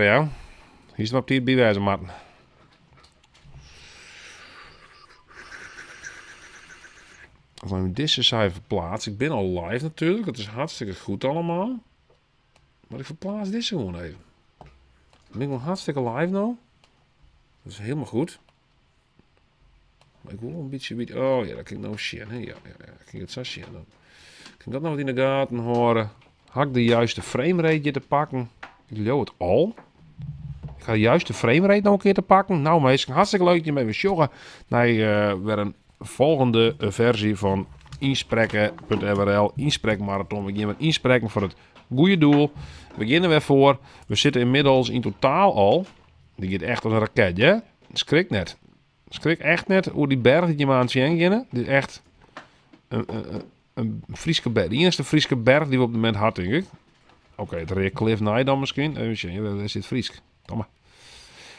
Ja, hier is wat op die bijwijzen, Martin. Als ik deze cijfer verplaats, ik ben al live natuurlijk, dat is hartstikke goed allemaal. Maar ik verplaats dit gewoon even. Ben ik wel hartstikke live nou? Dat is helemaal goed. Maar ik wil een beetje... Oh ja, dat kan ik nou zien. Ja, kan ik het zo zien dan. Kan ik dat nou wat in de gaten horen? Had ik de juiste framerate te pakken? Ik leeuw het al. Ik ga de juiste framerate nog een keer te pakken. Nou meestal hartstikke leuk dat je mee wilt joggen. Naar weer een volgende versie van inspreken.nl. Insprekmarathon. We gaan met inspreken voor het goede doel. We beginnen weer voor. We zitten inmiddels in totaal al. Die gaat echt als een raketje. Schrik net. Schrik echt net hoe die berg die je maar aan het zien gaan. Dit is echt een Frieske berg. De enige Frieske berg die we op het moment hadden, denk ik. Oké, het reed Cliff Nye dan misschien. Even zien, daar zit Friesk. Domme.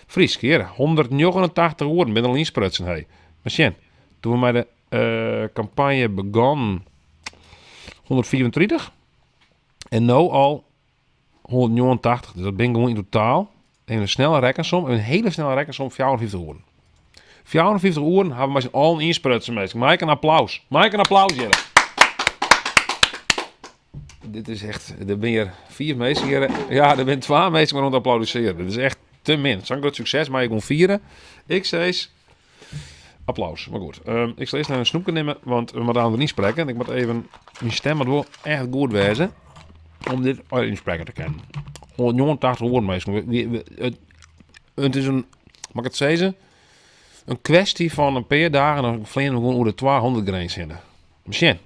Friesk, hier. 189 woorden met een linsprutsen. Hey. Misschien. Toen we met de campagne begonnen 134. En nu al 189. Dus dat ben ik gewoon in totaal. En een snelle rekkensom. Een hele snelle rekkensom. 54 woorden. 54 woorden hebben we met z'n allen insprutsen meestal. Maak een applaus. Maak een applaus, Jelle. Dit is echt... Er ben je 4 mensen hier. Ja, er zijn 2 mensen maar om te applaudisseren. Dit is echt te min. Zo'n groot succes, maar je kon vieren. Ik zei... Applaus, maar goed. Ik zal eerst naar een snoepje nemen, want we moeten aan het inspreken. En ik moet even... Mijn stem moet wel echt goed wezen. Om dit inspreken te kennen. 189 woorden meestal. Het is een... Mag ik het zeggen? Een kwestie van een paar dagen. En dan vliegen we gewoon over de 200 grens in. Misschien.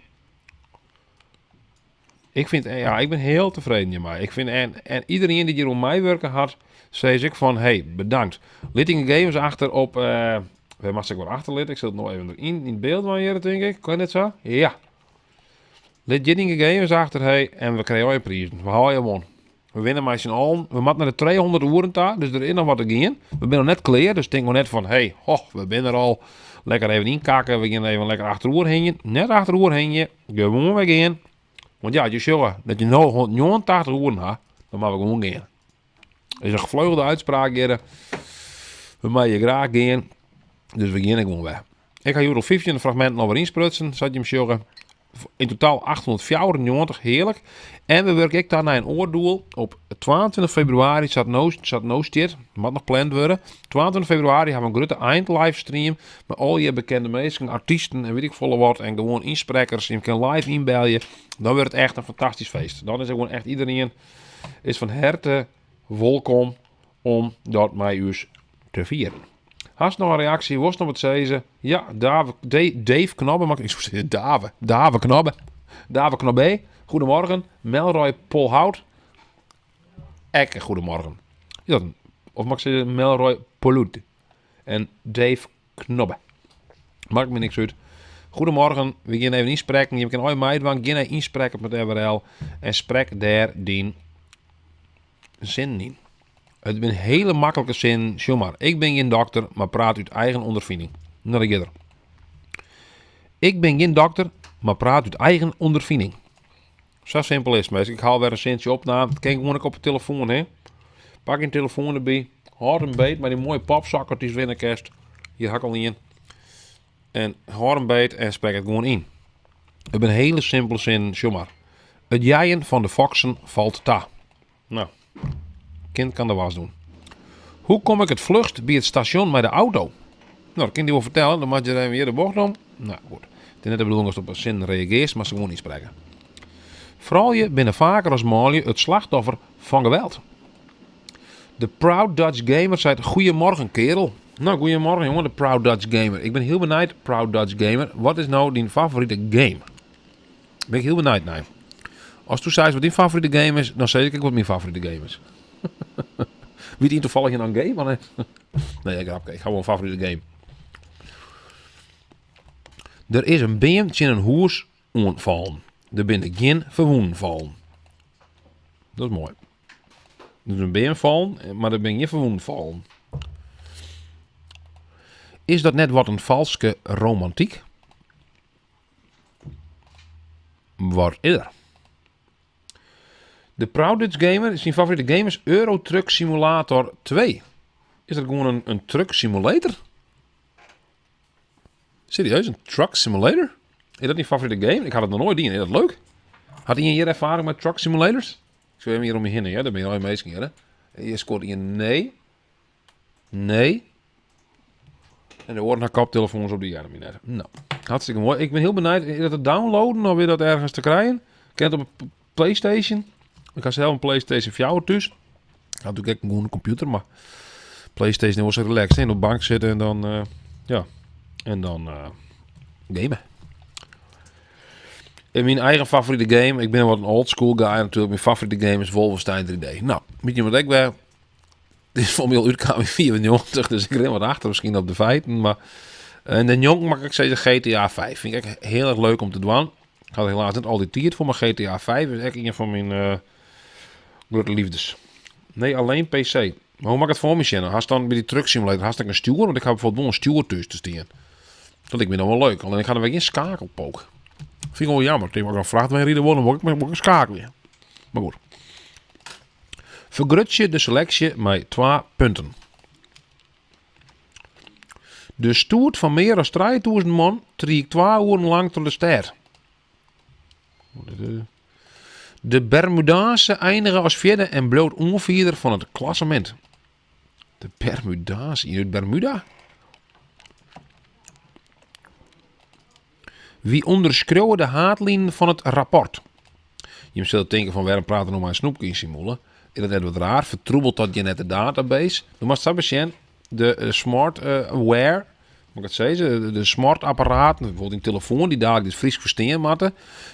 Ik vind, ja, ik ben heel tevreden hiermee. Ik vind, en iedereen die hier om mij werken had, zei ik van, hey, bedankt. Littingen Games achter op, waar mag ik wel achterlitten? Ik zet het nog even in het beeld van hier, denk ik. Kan dit zo? Ja. Littingen Games achter, hey, en we krijgen een prijs. We halen gewoon. We winnen met z'n allen. We moeten naar de 200 uren daar, dus er is nog wat te gaan. We zijn nog net klaar, dus denk we net van, hey, we zijn er al. Lekker even inkakken, we gaan even lekker achterover heen. Net achterover heen, gewoon weer gaan. Want ja, je ziet dat je nou 189 uur hebt, dan mag we gewoon gaan. Dat is een gevleugelde uitspraak hier. We mogen graag gaan, dus we gaan gewoon weg. Ik ga hier al 15 fragmenten nog weer insprutsen, zat je hem zeggen. In totaal 894, heerlijk. En we werken ik daar naar een oordoel. Op 22 februari zat no dit, moet nog gepland worden. 22 februari hebben we een grote eindlivestream met al je bekende mensen, artiesten en weet ik volle wat. En gewoon insprekers. Je kan live inbellen. Dan wordt het echt een fantastisch feest. Dan is er gewoon echt iedereen is van harte welkom om dat met u te vieren. Hast nog een reactie? Was nog wat zeggen? Ja, Dave Knobbe. Mag ik zo zeggen? Dave Knobbe. Dave Knobbe. Goedemorgen. Melroy Polhout. Ekke, goedemorgen. Ja, of mag ik zeggen Melroy Polut. En Dave Knobbe. Maakt me niks uit. Goedemorgen. We gaan even inspreken. Je kan ooit meidwang. Gaan inspreken met RWL. En sprek daar die zin in. Het is een hele makkelijke zin. Zeg maar, ik ben geen dokter, maar praat uit eigen ondervinding. Nou, dat gaat er. Ik ben geen dokter, maar praat uit eigen ondervinding. Zo simpel is het. Ik haal weer een zinnetje op. Nou, dat kan ik gewoon ook op de telefoon, hè. Pak een telefoon erbij. Houd een beet met die mooie popzakker die is winnerkerst. Hier hak al in. En houd een beet en spreek het gewoon in. Het is een hele simpele zin. Zeg maar. Het jijen van de foxen valt ta. Nou. Kind kan de was doen. Hoe kom ik het vlucht bij het station met de auto? Nou, dat kan je wel vertellen. Dan mag je even weer de bocht om. Nou, goed. Het is net de bedoeling als je op een zin reageert, maar ze gewoon niet spreken. Vrouwen binnen vaker als mannetje het slachtoffer van geweld. De Proud Dutch Gamer zei: goedemorgen, kerel. Nou, goedemorgen, jongen, de Proud Dutch Gamer. Ik ben heel benieuwd, Proud Dutch Gamer. Wat is nou die favoriete game? Ben ik heel benieuwd naar. Als toen zei wat die favoriete game is, dan zeg ik wat mijn favoriete game is. Wie die toevallig in een game? Maar nee, ik ga gewoon een favoriete game. Er is een beam in een hoes ontvallen. Er binnen geen verwonden vallen. Dat is mooi. Er is een beam vallen, maar er ben geen verwonden vallen. Is dat net wat een valske romantiek? Wat is er? De Proudest Gamer, zijn favoriete game is Euro Truck Simulator 2. Is dat gewoon een truck simulator? Serieus, een truck simulator? Is dat niet favoriete game? Ik had het nog nooit in. Is dat leuk? Had je hier ervaring met truck simulators? Ik zou hem hier om je heen, ja? Daar ben je al mee eens. Je scoort hier nee. Nee. En er worden naar koptelefoons op die net. Nou, hartstikke mooi. Ik ben heel benieuwd. Is dat te downloaden of weer dat ergens te krijgen? Ken het op een PlayStation? Ik had zelf een PlayStation 4 thuis. Ik had natuurlijk ook gewoon een computer, maar PlayStation was zo relaxed. In op de bank zitten en dan, ja. En dan gamen. In mijn eigen favoriete game, ik ben wat een old school guy natuurlijk. Mijn favoriete game is Wolfenstein 3D. Nou, weet je wat ik ben? Dit is voor mij al uitkomen in 94, dus ik ren wat achter misschien op de feiten. Maar en de jong mag ik zeggen GTA 5. Vind ik echt heel erg leuk om te doen. Ik had helaas net al die tijd voor, maar GTA 5 is echt een van mijn grote liefdes. Nee, alleen PC. Maar hoe mag ik het voor me zien? Hast dan bij die truck simulator, hast ik een stuur? Want ik heb bijvoorbeeld een stuur tussen te staan. Dat lijkt me dan wel leuk. Alleen ik ga er weer geen schakelpook. Vind ik wel jammer. Ik mag dan vragen waar rijden worden, moet ik schakelen. Maar goed. Vergrut je de selectie met 2 punten. De stoet van meer dan 3000 man trekt 2 uur lang tot de ster. De Bermudaanse eindigen als vierde en bloot onvierder van het klassement. De Bermudaanse in het Bermuda? Wie onderschreeuwen de haatlijnen van het rapport? Je zult denken van waarom praten we nog maar een snoepje in Simule. Is dat net wat raar? Vertroebelt dat je net de database? Dan moet je zien, de smart wear, moet ik het zeggen, de smart apparaat, bijvoorbeeld een telefoon die dadelijk dit Fries verstaan moeten,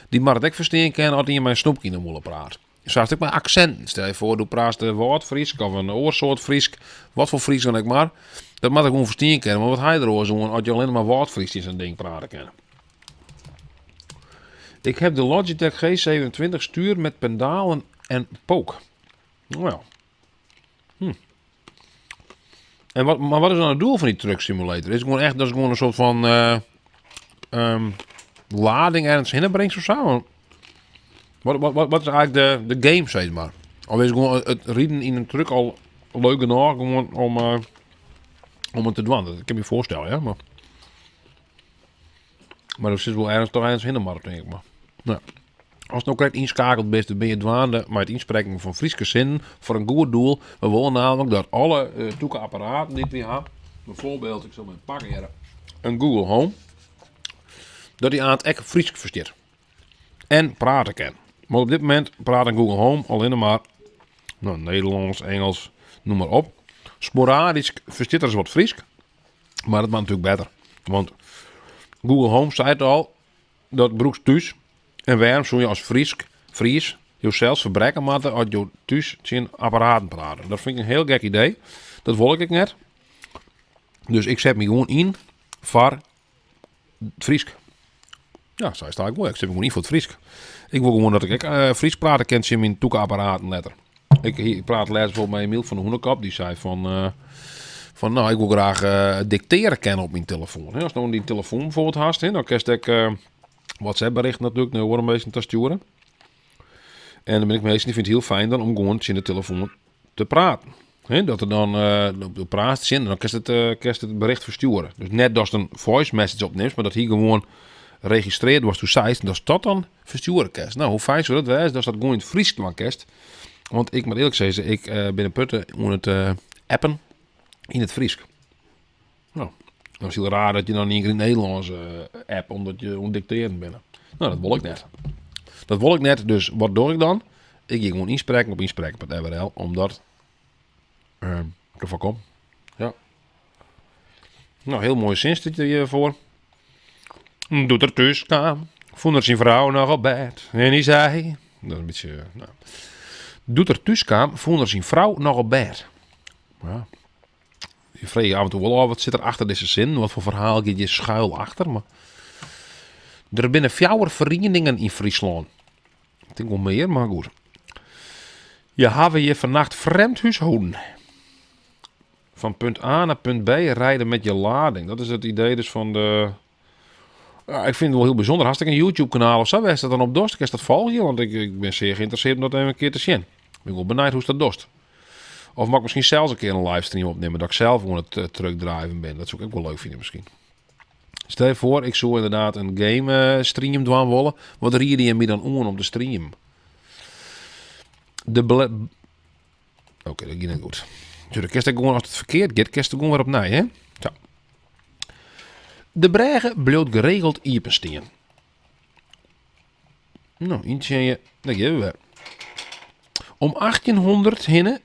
die mag het ook verstaan kennen als je mijn snoepje in de moeder praat. Zo is het ook met accenten. Stel je voor, doe praat een woord Fries of een oorsoort Fries, wat voor Fries dan ik maar. Dat mag ik gewoon verstaan kennen, maar wat hij erover zo'n als je alleen maar woord Fries in zijn ding praten kennen. Ik heb de Logitech G27 stuur met pendalen en pook. Nou ja. En wat is dan het doel van die truck simulator? Is het gewoon echt dat is gewoon een soort van lading ergens heen brengt of zo? Wat is eigenlijk de game, zeg maar? Of is het gewoon het rijden in een truck al leuk genoeg gewoon om het te doen? Dat kan je me voorstellen, ja. Maar er zit wel ergens toch ergens heen, denk ik maar. Nou. Als het nou correct inschakeld bent, dan ben je dwaande met het inspreken van Frieske zinnen voor een goed doel. We willen namelijk dat alle toekenapparaten die we hebben, bijvoorbeeld, ik zal mijn pakken hier, een Google Home, dat die aan het echt Fries versteert. En praten kan. Maar op dit moment praat een Google Home alleen maar Nederlands, Engels, noem maar op. Sporadisch versteert er eens wat Fries, maar dat maakt natuurlijk beter. Want Google Home zei het al, dat broeks thuis. En waarom zou je als Fries jezelf verbreken moeten als je thuis zijn apparaten praten? Dat vind ik een heel gek idee. Dat wil ik net. Dus ik zet me gewoon in voor Fries. Ja, zo sta ik wel. Ik zet me gewoon in voor het Fries. Ik wil gewoon dat ik Fries praten kent in mijn toekapparaten letter. Ik praat laatst op met Emiel van de Hoenekop. Die zei van nou, ik wil graag dicteren kennen op mijn telefoon. Als je nou die telefoon voor het haast, dan kan ik WhatsApp bericht natuurlijk naar een beetje te sturen. En dan ben ik meestal, die vind het heel fijn dan om gewoon in de telefoon te praten. Dat er dan op praat zin, dan kan je het bericht versturen. Dus net dat je een voice message opneemt, maar dat hier gewoon registreerd wordt door site, dat is dat dan versturen kan. Nou, hoe fijn zou dat wezen, dat dat gewoon in het Fries kan. Want ik moet eerlijk zeggen, ik ben een putten om het appen in het Fries. Nou. Dan is het heel raar dat je dan niet in het Nederlands app omdat je ondicteren bent. Nou, dat wil ik net. Dat wil ik net, dus wat doe ik dan? Ik ga gewoon inspreken op inspreken.nl, omdat te voorkomen. Ja. Nou, heel mooi zin zit je voor. Doet er thuis aan. Vond er zijn vrouw nog op bed. En die zei... Dat is een beetje... Nou. Doet er thuis aan. Vond er zijn vrouw nog op bed. Ja. Je vreeg je af en toe wel af, wat zit er achter deze zin? Wat voor verhaal gaat je schuil achter? Maar er binnen 4 verenigingen in Friesland. Ik denk wel meer, maar goed. Je hebben je vannacht vreemd huishouden. Van punt A naar punt B rijden met je lading. Dat is het idee dus van de Ik vind het wel heel bijzonder. Hartstikke een YouTube-kanaal of zo. Is dat dan op dorst? Ik is dat volgen? Want ik ben zeer geïnteresseerd om dat even een keer te zien. Ik ben wel benieuwd hoe dat dorst. Of mag ik misschien zelfs een keer een livestream opnemen. Dat ik zelf gewoon het terugdrijven ben. Dat zou ik ook wel leuk vinden misschien. Stel je voor, ik zou inderdaad een game stream doen willen. Wat rieden die me dan om de stream? Oké, dat ging niet goed. Dus de kerst gewoon als het verkeerd gaat, kerst gewoon weer op nee, hè? Zo. De bregen bloot geregeld iepenstien. Nou, eentje, dat geven we. Om 1800 hinnen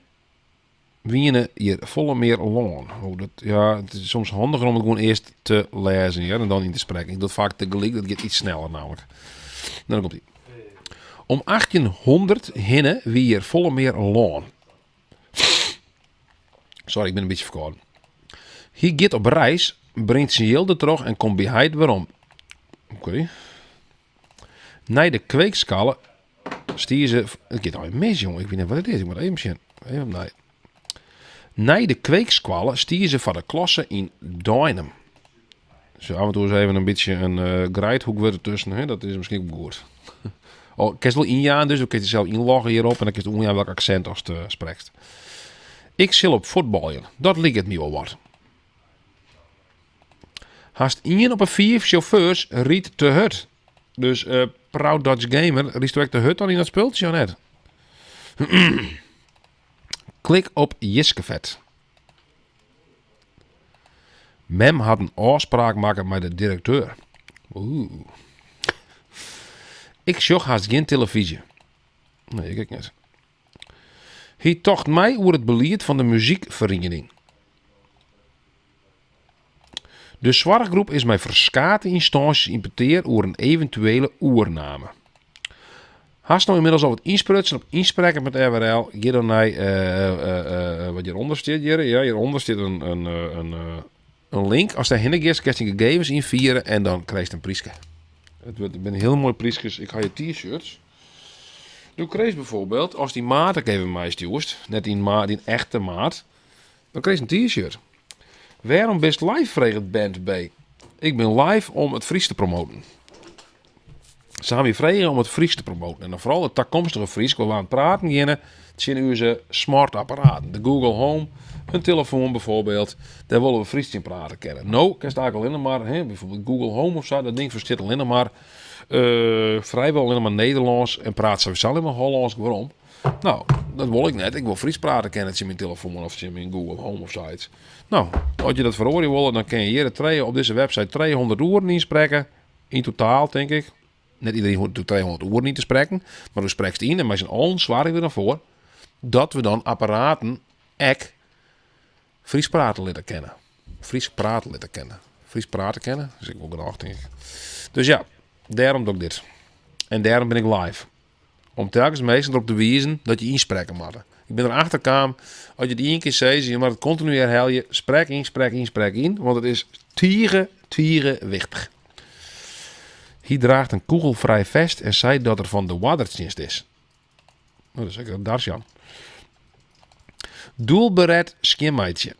wienen hier volle meer loon. Ja, het is soms handiger om het gewoon eerst te lezen ja, en dan in te spreken. Ik doe het vaak tegelijk, dat gaat iets sneller namelijk. Nou, dan komt ie. Om 1800 hinnen wie hier volle meer loon. Sorry, ik ben een beetje verkouden. Hij gaat op reis, brengt zijn gilde terug en komt bij hij waarom. Oké. Na de kweekskallen stier ze... Het gaat al een mis, jongen. Ik weet niet wat het is. Ik moet even zien. Even nee. Na de kweekskallen stier ze van de klasse in Duinem. Dus af en toe is even een beetje een grijthoek weer ertussen. Hè? Dat is misschien ook goed. Oh, ik kan wel injaan, dus dan kun je zelf inloggen hierop. En dan kun je injaan welk accent als je spreekt. Ik zal op voetballen. Dat lijkt het me wel wat. Haast 1 op een 4 chauffeurs riet te hut. Dus Proud Dutch Gamer, riest ook de hut al in dat speeltje of net? Klik op Jiskevet. Mem had een afspraak maken met de directeur. Oeh. Ik zag haast geen televisie. Nee, ik niet. Hij tocht mij over het beleid van de muziekvereniging. De zwartgroep is mij verschillende instanties impeteerd over een eventuele oername. Haast nou inmiddels al wat insprutsen op inspreken met RWL. Ga dan naar wat hieronder staat hier. Ja, hieronder staat een link. Als daar heen gaat, kun je gegevens invieren en dan krijg je een prijsje. Het zijn heel mooi prijsjes. Ik ga je t-shirts. Nu kreeg bijvoorbeeld, als die maat ik even mij stuurt, net die echte maat, dan kreeg je een t-shirt. Waarom best live vreeg het band B? Ik ben live om het Fries te promoten. Samen vregen om het Fries te promoten. En dan vooral het toekomstige Fries. We aan het praten beginnen. Het zijn onze smart apparaten. De Google Home, een telefoon bijvoorbeeld. Daar willen we Fries in praten kennen. Nou, kan je eigenlijk alleen maar, bijvoorbeeld Google Home of zo. Dat ding verstaat alleen maar vrijwel alleen maar Nederlands. En praat sowieso alleen maar Hollands. Waarom? Nou, dat wil ik net. Ik wil Fries praten kennen in mijn telefoon of in mijn Google Home of zoiets. Nou, als je dat voor oren wil, dan kun je hier op deze website 200 woorden inspreken. In totaal, denk ik. Net iedereen hoeft 200 woorden niet te spreken. Maar we spreken in en wij zijn al zwaar weer naar voor. Dat we dan apparaten Fries praten leren kennen. Fries praten leren kennen. Fries praten kennen? Dat is ik wel graag, denk ik. Dus ja, daarom doe ik dit. En daarom ben ik live. Om telkens meestal erop te wijzen dat je inspreken moet. Ik ben erachter gekomen, als je het 1 keer zegt, je moet het continu herhalen. Spreek in, spreek in, spreek in. Want het is tieren wichtig. Hij draagt een kogelvrij vest en zei dat er van de waterdienst is. Nou, dat is zeker Darsjan. Doelbered skimmeitje.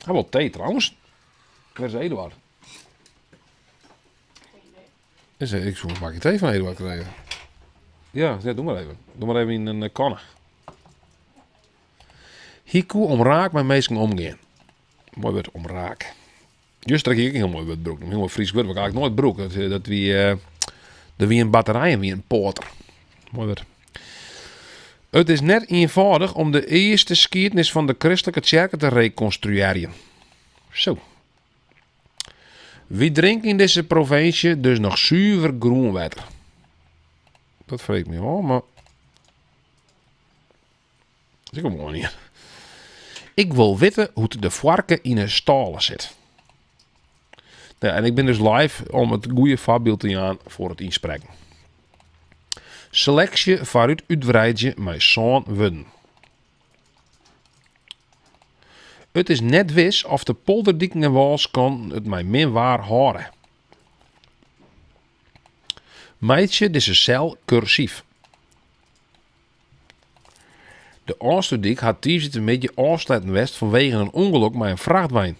Hij wil thee trouwens. Waar is Eduard? Ik zou een thee van Eduard krijgen. Ja, doe maar even. Doe maar even in een kanne. Hiku omraak mijn meesten omgaan. Mooi woord, omraak. Juist trek ik een heel mooi woord broek. Een heel mooi Fries woord, maar ik nooit broek. Dat wie een batterij en wie een poorter. Mooi woord. Het is net eenvoudig om de eerste geschiedenis van de christelijke kerken te reconstrueren. Zo. We drinken in deze provincie dus nog zuiver groen water. Dat vreet me wel, maar... Dat is ook mooi niet. Ik wil weten hoe de varken in een stalen zit. Ja, en ik ben dus live om het goede voorbeeld te gaan voor het inspreken. Selectie waaruit uitbreidje mijn zoon wuden. Het is net wis of de polderdikken en wals kan het mij min waar horen. Meidje deze cel cursief. De Oosterdik had die een beetje afsluiten west vanwege een ongeluk met een vrachtwagen.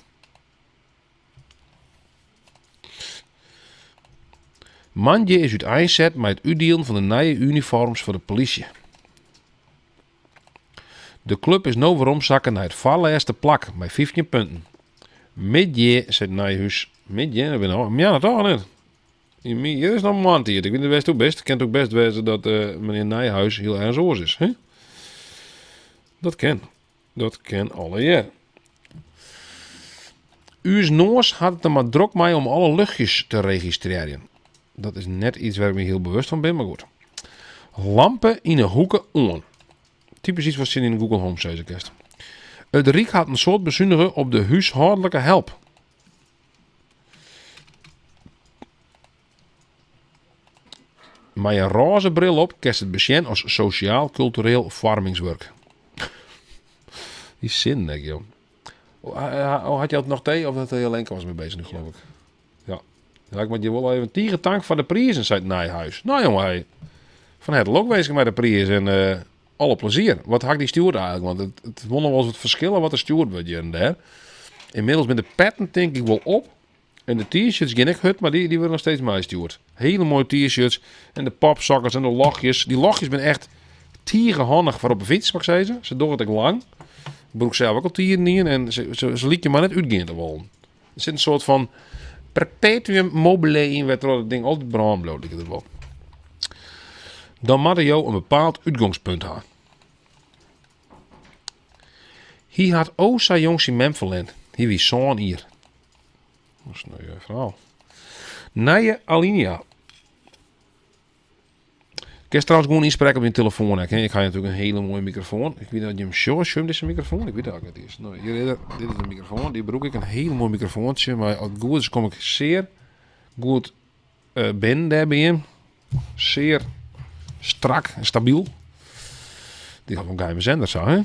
Manje is uiteenzet met het uitdelen van de nieuwe uniforms voor de politie. De club is nou weer omzakken naar het voorlaatste plak met 15 punten. Midje, zegt Nijhuis. Midje, dat ben ik. Ja, dat toch niet. Hier is nog een man hier. Ik vind het best ook best. Het kan ook best wezen dat meneer Nijhuis heel erg zoos is. Hè? Dat kan. Dat kan alle jaar. Uws Noors had het er maar druk mee om alle luchtjes te registreren. Dat is net iets waar ik me heel bewust van ben, maar goed. Lampen in de hoeken on. Typisch iets wat zit in de Google Home, zei ze kerst. Het Riek had een soort bezuinigen op de huishoudelijke help. Met een roze bril op kerst het besjen als sociaal-cultureel vormingswerk. Die zin, denk ik, joh. Had je het nog thee of dat hij alleen was mee bezig nu, geloof ik? Ja. Ja, ik moet je wel even een tank van de prijzen, zei het Nijhuis. Nou jongen, hey. Van het ook bezig met de prijzen en alle plezier. Wat had die steward eigenlijk? Want het wonder wel eens wat verschillen wat de steward wordt hier en daar. Inmiddels met de petten denk ik wel op. En de t-shirts geen ik hut, maar die worden nog steeds mij steward. Hele mooie t-shirts en de popzakkers en de lachjes. Die lachjes ben echt tierenhandig voor op een fiets, mag ik zeggen. Ze doen het ook lang. Ik broek zelf ook al tieren in en ze liet je maar net uitgaan te wollen. Er zit een soort van perpetuum mobile in, waar het ding altijd brand bloot. Dan moet je een bepaald uitgangspunt hebben. Hij had ook zijn jongs in Memphis. Hij was zo'n hier. Dat is een nieuw verhaal. Nije alinea. Ik kan trouwens gewoon inspreken op je telefoon. Ik ga natuurlijk een hele mooie microfoon. Ik weet dat je hem show is een microfoon. Ik weet dat ook niet is. Nou, dit is een microfoon. Die broek ik een hele mooi microfoontje. Maar als het goed is, kom ik zeer goed binnen daar bij hem. Zeer strak en stabiel. Die gaat een geheime zender zo, hè?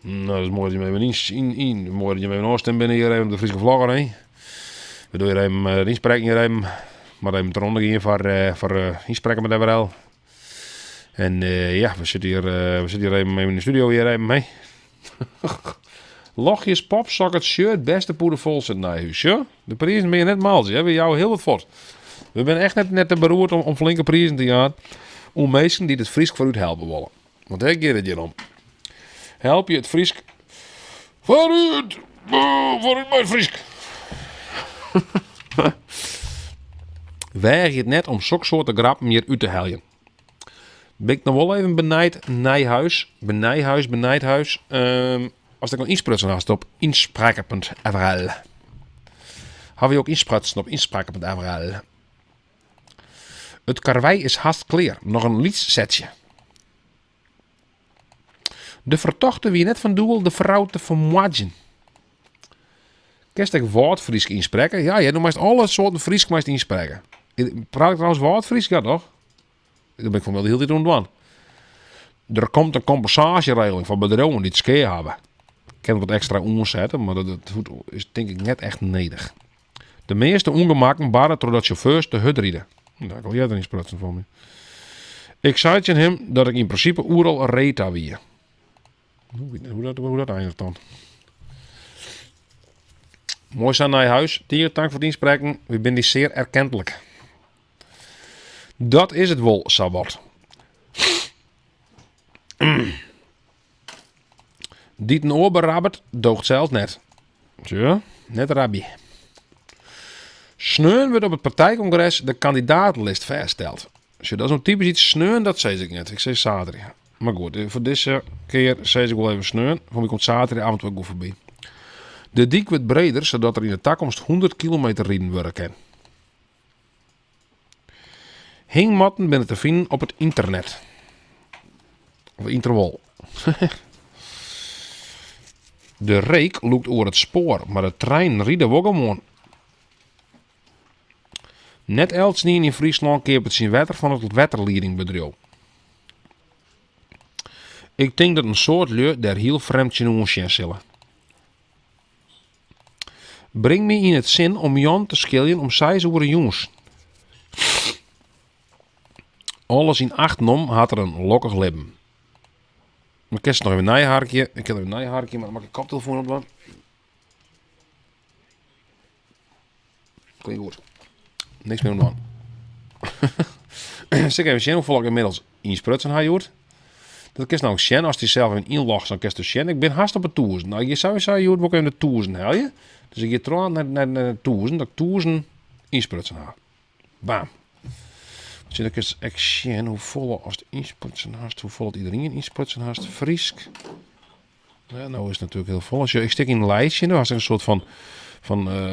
Nou, dat is mooi dat je me even in. Mooi dat je me even oosten binnen hier even op de Friese vlogger, hè? We doen hier even de inspreken hier even. Maar even eronder gaan voor inspreken met Everel. En ja, we zitten hier even in de studio weer even mee. Lachjes, pop, socket, shirt, beste poeder vol zit naar huis. Ja? De prijzen ben je net maals. Hebben jou heel wat fort. We zijn echt net te beroerd om flinke prijzen te gaan. Om mensen die het Friesk vooruit helpen willen. Want daar gaat het hier om. Help je het Friesk vooruit mijn Friesk. Weig je het net om zulke soorten grappen hier uit te helpen. Ben ik nog wel even benijd benijdhuis. Als ik nog insprutsen had op inspraken.nl. Hebben we ook insprutsen op inspraken.nl. Het karwei is haast klaar. Nog een liedssetje. De vertochte wie net van doel de vrouw te vermoagen. Kerst ik woordfriesk inspreken? Ja, jij doet alle soorten Friesk meest inspreken. Praat ik trouwens woordfriesk? Ja, toch? Dat ben ik van wel de hele tijd aan. Er komt een compensatieregeling van bedrijven die het skeer hebben. Ik kan wat extra omzetten, maar dat is denk ik net echt nodig. De meeste ongemakken baren doordat chauffeurs de hut rieden. Daar kan jij er niet sprutsen voor me. Ik zei tegen hem dat ik in principe oeral reta wie. Hoe dat eindigt dan. Mooi zijn naar je huis. Tieren, dank voor het inspreken. We zijn die zeer erkentelijk. Dat is het wel, Sabbat. Die een oorberrabbert doogt zelfs net. Zo, net rabbi. Sneun wordt op het partijcongres de kandidatenlijst vastgesteld. Zo, dat is een typisch iets sneun, dat zei ik net. Ik zei zaterdag. Maar goed, voor deze keer zei ik wel even sneun. Voor mij komt zaterdagavond wel goed voorbij. De dik wordt breder, zodat er in de toekomst 100 kilometer rijden worden kan. Hingmatten ben te vinden op het internet. Of interwal. De reek loopt over het spoor, maar de trein rieden we gewoon. Net elsnien in Friesland keert het zijn wetter van het wetterleidingbedrijf. Ik denk dat een soort lui daar heel vreemd in ons zullen. Breng me in het zin om Jan te schiljen om 6 uur jongens. Alles in 8 nom had er een lokkig lippen. Maar ik heb nog even een nijhaarkje. Ik heb even een nijhaarkje, maar dan maak ik koptelefoon op. Klinkt goed. Niks meer om. Zeg even zien hoeveel ik inmiddels insprutsen ha joert. Dat kan nou zien als hij zelf in inlogt, dan kan je zien. Ik ben haast op het 1000. Nou, je zou zeggen, joert ook even de 1000 hel je. Dus ik ga trouw naar de 1000, dat ik 1000 insprutsen ha. Bam. Dus dan kun je echt zien hoeveel als het insprutsen haast, hoeveel het iedereen insprutsen haast. Friesk. Ja, nou is het natuurlijk heel vol. Als je, ik stik in een lijstje, dan was er een soort van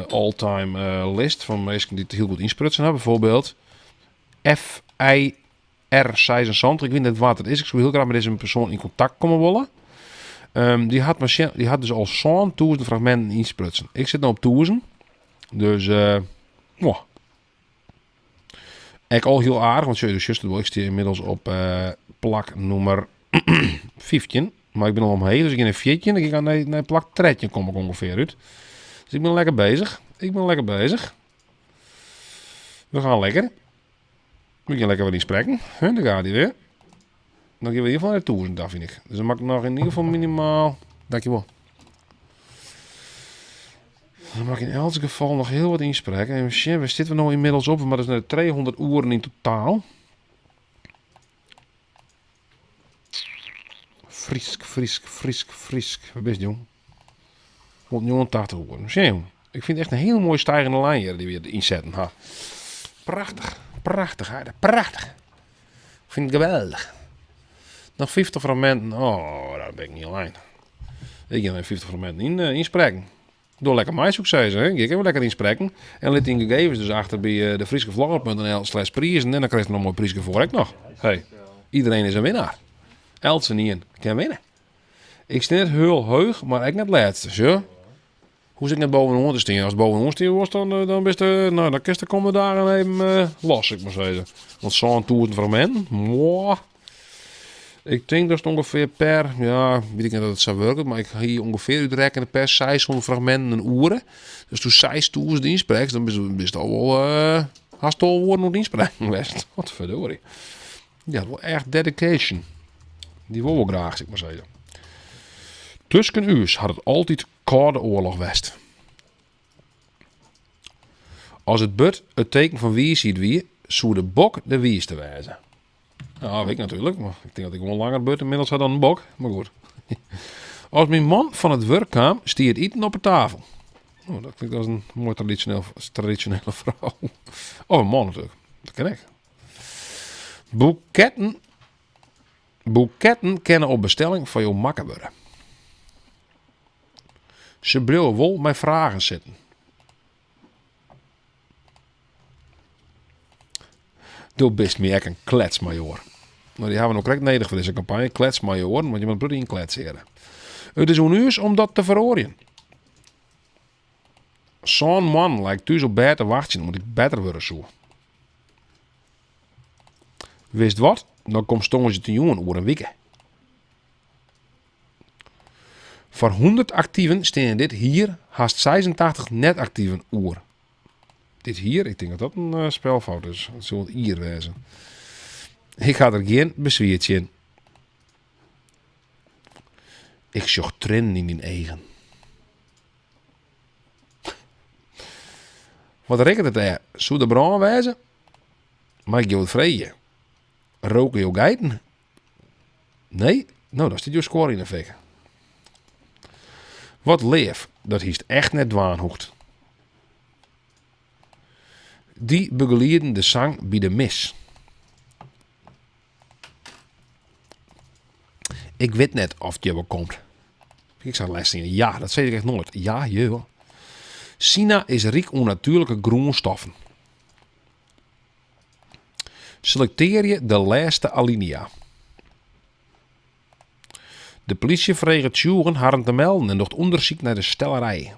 all-time list van mensen die het heel goed insprutsen hebben. Bijvoorbeeld FIR76. Ik weet niet wat het is. Ik zou heel graag met deze persoon in contact komen willen. Die had dus al zo'n 1000 fragmenten insprutsen. Ik zit nu op 1000. Dus, ik al heel aardig, want je dus ik sta inmiddels op plak nummer 15. Maar ik ben al omheen, dus ik in een 14. Dan ga ik naar plak 13 kom ik ongeveer uit. Dus ik ben lekker bezig. We gaan lekker. We gaan lekker wat inspreken. Daar gaat hij weer. Dan gaan we in ieder geval naar de 1000, dat vind ik. Dus dan mag ik nog in ieder geval minimaal... Dankjewel. Dan mag ik in elk geval nog heel wat inspreken. En we zitten nog inmiddels op, maar dat is net 200 uren in totaal. Friesk. Wat best jong? 189 uren. Jong. Ik vind het echt een heel mooie stijgende lijn hier die we er inzetten. Ha. Prachtig, Harde. Prachtig. Ik vind het geweldig. Nog 50 fragmenten. Oh, daar ben ik niet alleen. Ik ga mijn 50 fragmenten inspreken. Door lekker mij succes, hè. Ik heb lekker inspreken. En laat die gegevens dus achter bij de frieskevlogger.nl/prijzen. En dan krijg je nog een mooi prijsje voor ik nog. Hey, iedereen is een winnaar. Elsen niet in. Kan winnen. Ik sta net heel heug, maar ik net laatste. Zo. Hoe zit ik net bovenaan te staan? Als het bovenaan staan was, dan best nou, dan kun je komen daar en even los, ik maar zeggen. Want zo'n 1000 fragmenten, mwah. Ik denk dat het ongeveer per, ja, weet ik niet dat het zou werken, maar ik ga hier ongeveer uitrekenen per 600 fragmenten een uur. Dus toen 6000 inspreekt, dan is het al wel, hast al woorden nog inspreken geweest. Wat verdorie. Ja, dat wel echt dedication. Die wil we graag, zeg ik maar zeggen. Tussen uur had het altijd koude oorlog west. Als het bud het teken van wie ziet wie, zou de bok de wieste wijzen. Nou, weet ik natuurlijk, maar ik denk dat ik wel langer bud inmiddels had dan een bok. Maar goed. Als mijn man van het werk kwam, stier het eten op de tafel. Oh, dat klinkt als een mooi traditionele vrouw. Of een man natuurlijk. Dat ken ik. Boeketten kunnen op bestelling van jou makken worden. Ze blijven wel met vragen zitten. Doe best me echt een kletsmajor. Nou, die hebben we nog correct nodig voor deze campagne. Kletsmajor, want je moet bloed in kletseren. Het is onuurs om dat te verhoren. Zo'n man lijkt thuis op bed te wachten, moet ik beter worden zo. Wist wat? Dan komt stongetje te jongen over een week. Voor 100 actieven staan dit hier haast 86 net actieven oer. Dit hier, ik denk dat dat een spelfout is. Het zal hier wezen. Ik ga er geen bezweertje in. Ik zocht trainen in mijn eigen. Wat rekent het er? Zou de brand wezen? Mag ik jou het vrije? Roken jou geiten? Nee? Nou, dat is dit jouw score in de fik. Wat leef, dat hiest echt net dwaanhoekt. Die begeleiden de zang bij de mis. Ik weet net of het je wel komt. Ik zou les zien. Ja, dat zeg ik echt nooit. Ja, je. China is rijk aan natuurlijke groenstoffen. Selecteer je de laatste alinea. De politie vreeg het juren harren te melden en doet onderzoek naar de stellerij.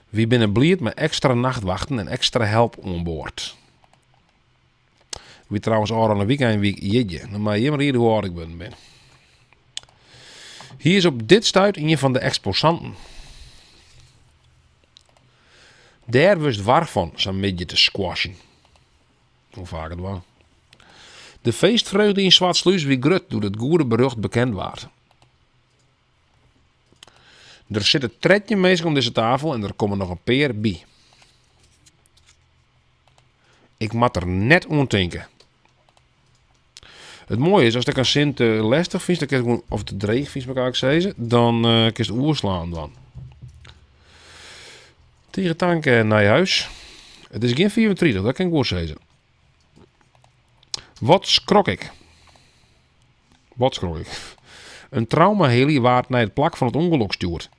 Wie binnen blied met extra nachtwachten en extra help onboord. Wie trouwens al aan een week jeetje. Dan maar je maar hier hoe oud ik ben. Hier is op dit stuit een van de exposanten. Daar wist waarvan zo'n beetje te squashen. Hoe vaak het was. De feestvreugde in Zwartsluis wie grut door het goede berucht bekend waard. Er zitten 13 mensen om deze tafel en er komen nog een paar bij. ik moet er net aan denken. Het mooie is, als ik een zin te lastig vind, dan kan ik gewoon, of te dreig vind, kan ik zeggen, dan kan je het oerslaan dan. Tegen tank naar je huis. Het is geen 34, dat kan ik wel zeggen. Wat schrok ik? Wat schrok ik? Een traumaheli waard naar het plak van het ongeluk stuurt.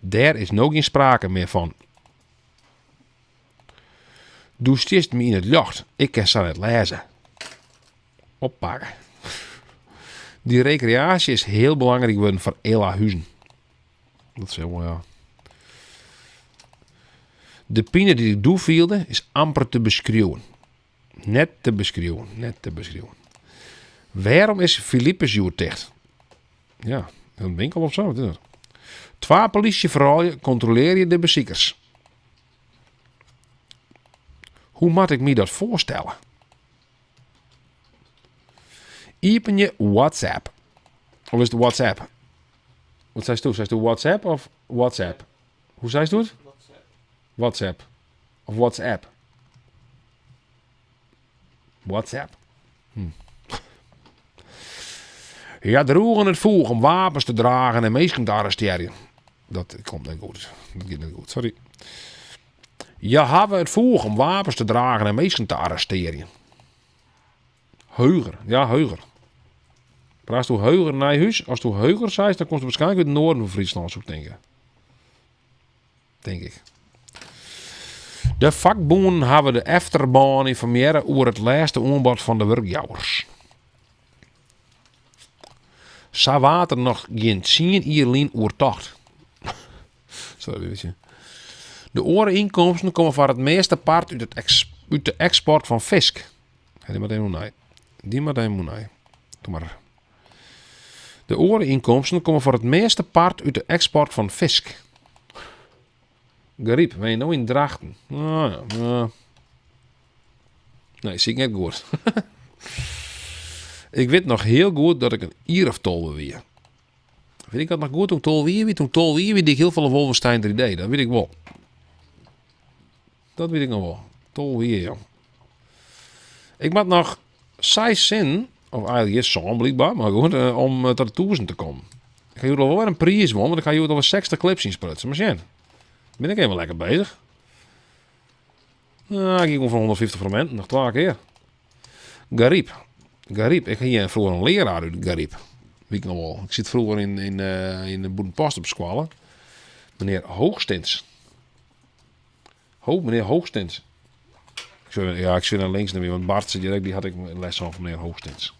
Daar is nog geen sprake meer van. Doe stiest me in het lucht. Ik kan ze net lezen. Oppakken. Die recreatie is heel belangrijk geworden voor Ella Huizen. Dat is helemaal ja. De pine die ik doevielde is amper te beschreeuwen. Net te beschreeuwen. Net te beschreeuwen. Waarom is Philippus Joer dicht? Ja, een winkel of zo. Wat is dat? 2 politievrouwen controleer je de beziekers. Hoe moet ik me dat voorstellen? Iepen je WhatsApp. Of is het WhatsApp? Wat zei je toen? Zei je WhatsApp of WhatsApp? Hoe zei je het? WhatsApp. Of WhatsApp. WhatsApp. Ja, droegen het volk om wapens te dragen en mensen te arresteren. Dat komt niet goed. Dat gaat niet goed, sorry. Ja, hebben het volk om wapens te dragen en mensen te arresteren. Heuger. Ja, heuger. Maar als je heuger naar je huis, als je heuger zei, dan komt het waarschijnlijk uit het noorden van Friesland, zou ik denken. Denk ik. De vakbonden hebben de achterbaan informeren over het laatste aanbod van de werkjouwers. Zo water nog geen 10 jaar lang oortocht. Sorry, weet je. De oreninkomsten komen voor het meeste part uit de export van fisk. Die moet even naar. Die moet even naar. Doe maar. De oreninkomsten komen voor het meeste part uit de export van fisk. Gariep, ben je nou in Drachten? Nee, zie ik net goed. Ik weet nog heel goed dat ik een ier of tol weer. Weet ik dat nog goed toen tol weer? Toen tol weer die ik heel veel Wolfenstein 3D. Dat weet ik wel. Dat weet ik nog wel. Tol weer, joh. Ik moet nog 6 zin, of eigenlijk is zo'n blijkbaar, maar goed, om tot de 1000 te komen. Ik ga jullie wel weer een prijs winnen, want dan ga je over 60 clips in sprutsen. Maar zien, ben ik even lekker bezig. Nou, ik ging van 150 fragmenten, nog 2 keer. Gariep. Gariep, ik ga hier vroeger een leraar uit Gariep. Weet ik nog wel. Ik zit vroeger in de Boedenpost op school. Meneer Hoogstens. Meneer Hoogstens. Ik zit naar links naar weer, want Bart zit direct, die had ik les van meneer Hoogstens.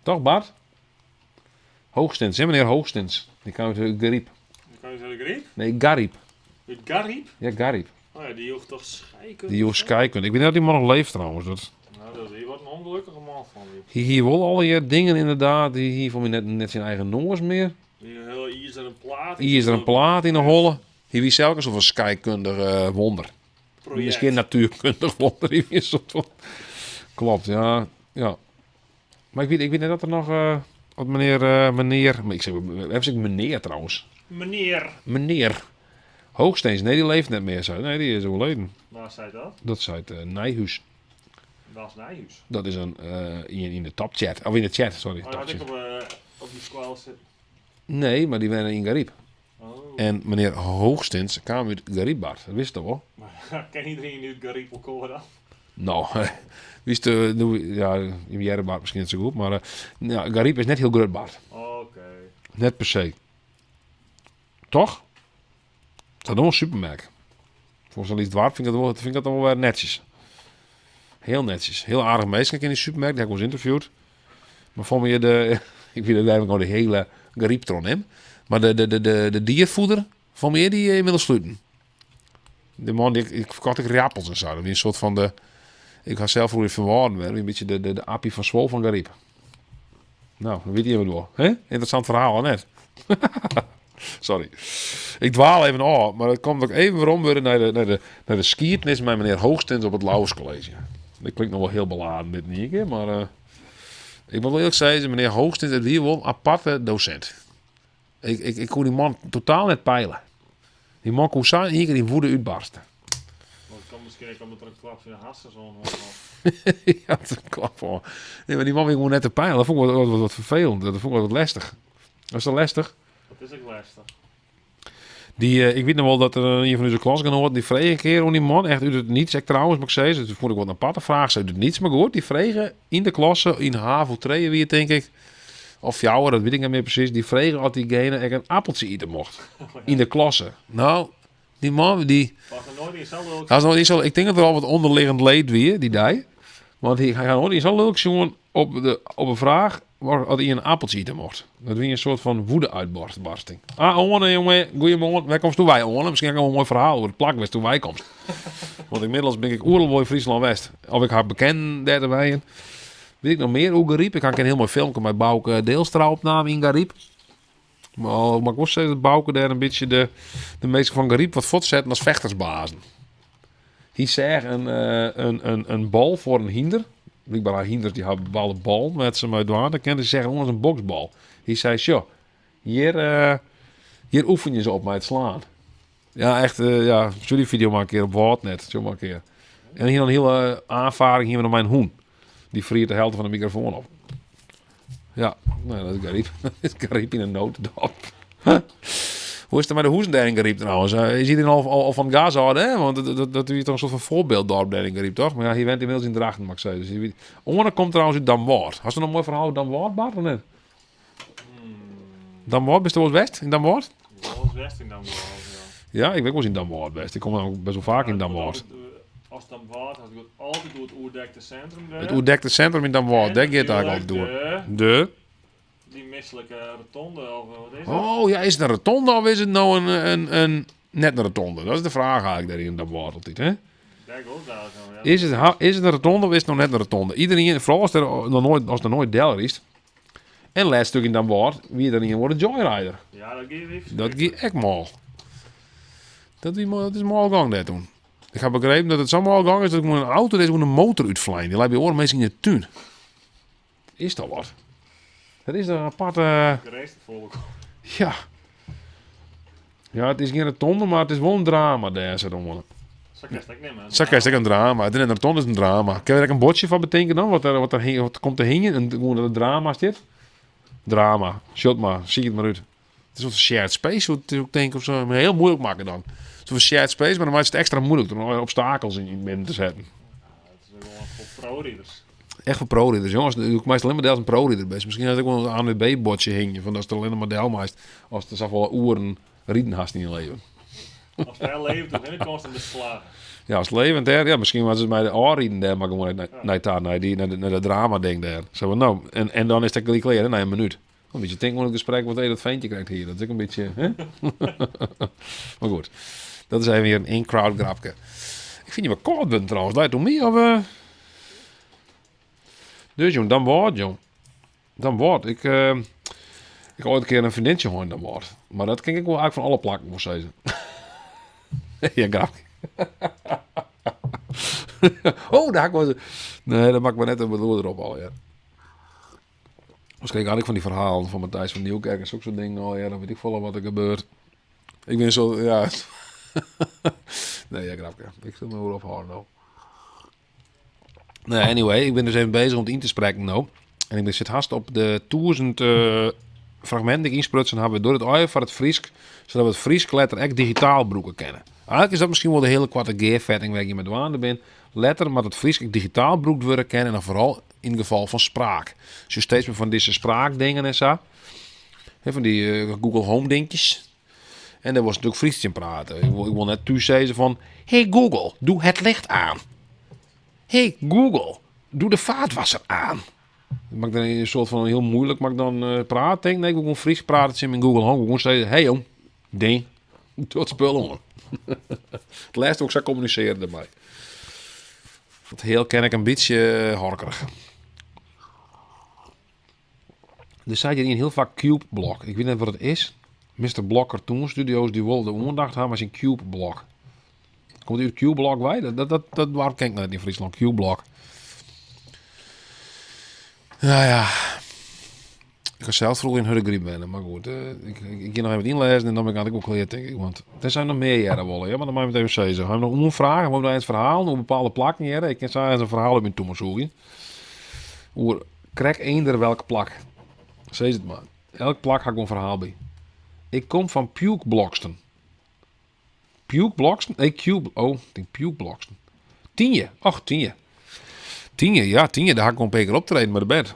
Toch Bart? Hoogstens, hè meneer Hoogstens. Die kan uit Gariep. Kan je zeggen Gariep? Nee, Gariep. Uit Gariep? Ja, Gariep. Oh ja, die hoeft toch scheikunde? Die hoeft scheikunde. Ik weet niet of die man nog leeft trouwens. Nou, hier wordt een ongelukkige man van. Hier wel al je dingen inderdaad. Hier voor me net zijn eigen noors meer. Hier is er een plaat. Hier is er een plaat in de holle. Hier wie zelfs of een scheikundig wonder. Project. Misschien natuurkundig wonder. Hier is soort van. Klopt, ja. Maar ik weet net dat er nog wat meneer. Maar ik zeg, heb ik meneer trouwens? Meneer. Hoogsteens, nee, die leeft net meer zo. Nee, die is overleden. Waar zei dat? Dat is uit Nijhuis. Dat is Nijhuis. Dat is een in de topchat. Of in de chat, sorry. Oh, had ik op die squal zitten. Nee, maar die waren in Gariep. Oh. En meneer Hoogstens kwam uit Gariep, Bart. Dat wist je wel? Maar kan iedereen nu Gariep wel komen dan? Nou, wist ja, in Jerrebart misschien niet zo goed, maar ja, Gariep is net heel groot, Bart. Oké. Net per se. Toch? Dat is nog een supermerk. Volgens een lief dwarf vind ik dat dan wel weer netjes. Heel netjes. Heel aardig meisje in die supermerk. Die heb ik ons interviewd. Maar voor me ik weet dat gewoon de hele Garieptron hem. Maar de diervoeder van me die inmiddels sluiten. De man die ik verkocht ik rappels en zo. Dat is een soort van de. Ik ga zelf vroeger verwarren. Een beetje de appie van Zwol van Gariep. Nou, dat weet je even wel. Hè? Interessant verhaal, net. Sorry. Ik dwaal even af, maar het komt ook even weer om naar de skiertnis met meneer Hoogstens op het Lauwers College. Dat klinkt nog wel heel beladen dit niet, maar ik moet wel eerlijk zeggen, meneer Hoogstens is hier wel een aparte docent. Ik kon die man totaal net peilen. Die man kon zo in één keer in woede uitbarsten. Want ik kan me Misschien omdat er een klap in de hassen zo'n hoor. Ja, dat klopt hoor. Nee, maar die man wil gewoon net te pijlen. Dat vond ik wat vervelend. Dat vond ik wat lastig. Was dat lastig? Dat is ook lastig. Ik weet nog wel dat er een van onze klas genomen die vreeg een keer om die man. Echt uit het niets. Ik trouwens, maar ik zei, dat vond ik wat een aparte vraag. Ze uit het niets, maar goed. Die vregen in de klasse, in HAVO 2 weer, denk ik. Of jouw, dat weet ik niet meer precies. Die vregen of diegene echt een appeltje eten mocht. In de klasse. Nou, die man, die... Wacht, nooit in zo'n leuk. Hij is nog niet zo, ik denk dat er al wat onderliggend leed weer, die die. Want hij gaat nooit in zo'n leuk jongen op een vraag waar hij een appeltje eten mocht. Dat was een soort van woede-uitbarsting. Orne, jongen, goeiemorgen. Waar komst toen wij, Orne? Misschien heb ik wel een mooi verhaal over het plakwest toen wij komst. Want inmiddels ben ik oerlooi Friesland-West. Of ik haar bekend daar erbij. Weet ik nog meer hoe Gariep? Ik had een heel mooi filmpje met Bouke Deelstra opname in Gariep. Maar ik was zeggen dat Bouke daar een beetje de meester van Gariep wat voortzetten als vechtersbazen. Hij zegt een bal voor een hinder. Blijkbaar hinders die hebben bepaalde bal met ze uit douane. Dan kan ze zeggen, ons een boksbal. Hij zei, zo, hier oefen je ze op met het slaan. Ja, echt, ja, zullen die video maar een keer op Woordnet. Zo maar een keer. En hier een hele aanvaring hier met mijn hoen. Die vriert de helft van de microfoon op. Ja, nou, dat is Gariep. Dat is Gariep in een notendop. Hoe is het met de hoezen in Gariep trouwens? Je ziet het al van Gaza, hè? Want dat is toch een soort van voorbeelddorp daar in Gariep, toch? Maar ja, hier bent inmiddels in Drachten, mag ik zeggen. Dus je weet... komt trouwens uit Damwoord. Hast je nog een mooi verhaal uit Damwoord, Bart, of niet? Damwoord, bist je wel eens West in Damwoord? Wel eens West in Damwoord, ja. Ja, ik ben ook wel eens in Damwoord West. Ik kom dan ook best wel vaak in Damwoord. Als het Damwoord, als ik altijd door het oerdekte centrum daar. Het oerdekte centrum in Damwoord, daar gaat het eigenlijk altijd door. Die misselijke rotonde, of wat is het? Oh ja, is het een rotonde of is het nou net een rotonde? Dat is de vraag eigenlijk daar in Damwoord altijd, hè? Daar ook daar zo, ja. Is het een rotonde of is het nog net een rotonde? Iedereen, vooral als er nooit deler is. En het laatste stuk in Damwoord, wie er in wordt een joyrider. Ja, dat geeft even. Dat gaat echt mal. Dat is mal gang daar toen. Ik heb begrepen dat het zo mal gang is dat ik een auto deze moet een motor uitvlijnen. Die lijkt bij oren mensen in de tuin. Is dat wat? Dat is een aparte... Gereest volk. Ja. Ja, het is geen rotonde, maar het is wel een drama daar. Zo kerst ik niet, man. is een drama. Het is een rotonde is een drama. Kun je er een bordje van betekenen dan? Wat komt er hingen? En gewoon dat het drama is dit? Drama. Shot maar. Zie het maar uit. Het is een shared space, wat ik denk of zo. Maar heel moeilijk maken dan. Zo'n shared space, maar dan maakt het extra moeilijk om er obstakels in midden te zetten. Ja, het is gewoon voor pro-readers. Echt voor pro-ridders, jongens. Ik meest alleen maar deel een pro-ridder best. Misschien had ik wel een ANWB-bordje hing. Van dat is er alleen maar deel meest. Als er zoveel oeren rieden haast in je leven. Als hij leeft, dan ben ik constant beslagen. Ja, als levend hè. Ja, misschien was het bij de A-rieden daar, maar gewoon naar de drama ding daar. Zo van, nou, en dan is het gelijk klaar na een minuut. Een beetje denken een gesprek wat dat ventje krijgt hier. Dat is ook een beetje, hè? Maar goed. Dat is even weer een in-crowd grapje. Ik vind je wel kort bent trouwens. Leidt om meer of... Dus jong, dan wordt jong. Dan wordt. Ik had ooit een keer een vriendinnetje hoor, dan wordt. Maar dat ken ik wel eigenlijk van alle plakken, moest zeggen. Ja, grapje. Oh, daar was het. Nee, dat maakt me net een bedoel erop al, ja. Misschien had ik van die verhalen van Matthijs van Nieuwkerk en zo'n soort dingen al, ja, dan weet ik volle wat er gebeurt. Ik ben zo, ja. Nee, ja, grapje. Ik zit me wel ophouden nou. Nee, anyway, ik ben dus even bezig om het in te spreken nou. En ik zit haast op de 1000 fragmenten die ik insprutsen hebben door het oor van het Friesk, zodat we het Friesk letter echt digitaal broeken kennen. Eigenlijk is dat misschien wel de hele kwarte geervetting waar je met douane bent. Letter, maar het Friesk echt digitaal broekt worden kennen en dan vooral in het geval van spraak. Dus je steeds meer van deze spraakdingen en zo. He, van die Google Home dingetjes. En daar was natuurlijk Fries in praten. Ik wil net thuis zeggen van, hey Google, doe het licht aan. Hey Google, doe de vaatwasser aan. Dat maakt dan een soort van heel moeilijk, maar ik dan praten. Denk, nee, ik wil gewoon Fries praten in Google Home. Gewoon zeggen, hey jong, ding, doe het spul om. Het laatste ook zou communiceren ermee. Dat heel ken ik een beetje horkerig. Er staat hier heel vaak Cube Block. Ik weet niet wat het is. Mr. Block Cartoon Studios die wilde de aandacht hebben als een Cube Block. Komt u het Cube Block bij? Dat waar ken ik net in Friesland. Cube Block. Nou ja. Ik ga zelf vroeger in Hurrigriem wennen, maar goed. Ik ga nog even inlezen en dan ben ik ook klaar, denk ik. Want er zijn nog meer jaren willen, ja, maar dan moet je het even zeggen. Gaan we nog omvragen, we het verhaal, nog bepaalde plakken hier. Ik kan zeggen een verhaal op mijn toemer zoeken. Hoe krijg eender welke plak. Zeg het maar. Elk plak had ik een verhaal bij. Ik kom van Puke Blokston. Puke Blokston? Nee, ik denk Puke Blokston. 10. Och, 10. 10, ja, 10. Daar had ik een paar keer optreden met de bed.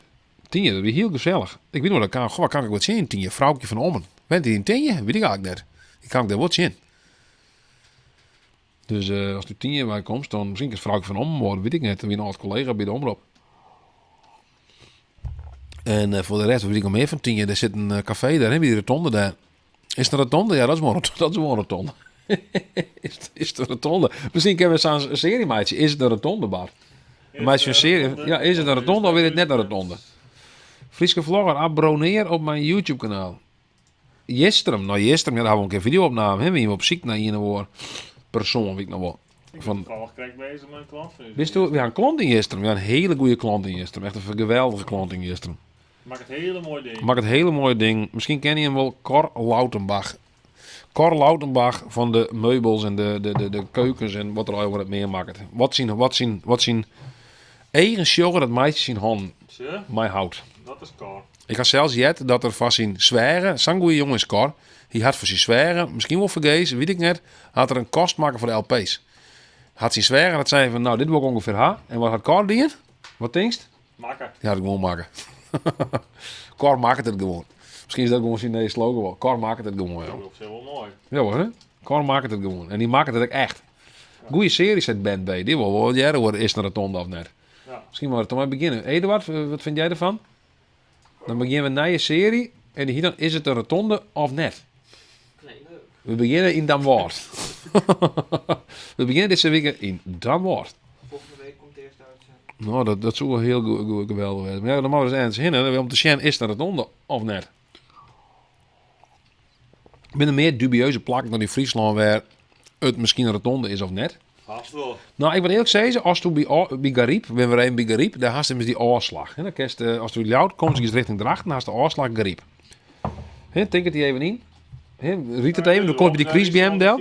10, dat was heel gezellig. Ik weet nog, wat kan ik wat zien? 10, vrouwtje van Ommen. Bent die in 10? Weet ik eigenlijk net. Ik kan daar wat zien. Dus als u 10 bij komt, dan misschien is vrouwtje van Ommen worden, weet ik net. Wie een oud collega bij de omroep. En voor de rest weet ik nog meer van 10. Er zit een café daar, heb je die rotonde daar. Is het een rotonde? Ja, dat is wel een rotonde. is het een rotonde? Misschien kunnen we zo'n serie maatje. Is het een rotonde, Bart? Maar is een serie? Ja, is het een rotonde of is het net een rotonde? Frieske vlogger, abonneer op mijn YouTube kanaal. Jestrum, ja, daar hebben we een keer video opname. Hebben we op ziek naar hier woord persoon, weet ik nog wel. Van krijg bezig met een klant van wist u, we hebben een klant in Jestrum. We hebben een hele goede klant in Jestrum. Echt een geweldige klant in Jestrum. Maak het hele mooie ding. Misschien ken je hem wel, Cor Lautenbach. Cor Lautenbach van de meubels en de keukens en wat er over het meer maakt. Wat zien eigen sjogger dat meisje zien hand mij houdt. Dat is Cor. Ik had zelfs jet dat er van zijn zwager, zo'n goede jongen is Cor, hij had voor zijn zwager, misschien wel vergezen, weet ik net, had er een kost maken voor de LP's. Had zijn zwager, dat zei van, nou dit wil ik ongeveer ha. En wat had Cor die? Wat denkst? Maken. Ja, dat gewoon maken. Cor maakt het gewoon. Misschien is dat gewoon zijn nieuwe slogan wel. Cor maakt het gewoon. Dat is op zich wel mooi. Ja hoor, hè? Cor maakt het gewoon. En die maken het ook echt. Goeie series het band bij. Die wil wel jaren worden is naar de tonde of net. Ja. Misschien maar maar beginnen. Eduard, wat vind jij ervan? Dan beginnen we een nieuwe serie. En hier dan is het een rotonde of net. Nee, leuk. We beginnen in Dan Woord. We beginnen deze week in Dan Woord. Volgende week komt de eerste uitzending. Nou, dat zou wel heel geweldig zijn. Maar ja, dan moeten we eens heen. Om te zien is het een rotonde of net. Ik ben er meer dubieuze plakken dan die Friesland waar het misschien een rotonde is of net. Haast wel. Nou, ik wil eerlijk zeggen, als je bij Gariep, ben we een bij Gariep, daar haast hem die oorslag. Dan kerst, als je ljouwt, komt je richting Drachten, dan haast de oorslag Gariep. Denk het die even in. Riet het even, dan kom je bij die Kries bij hem del.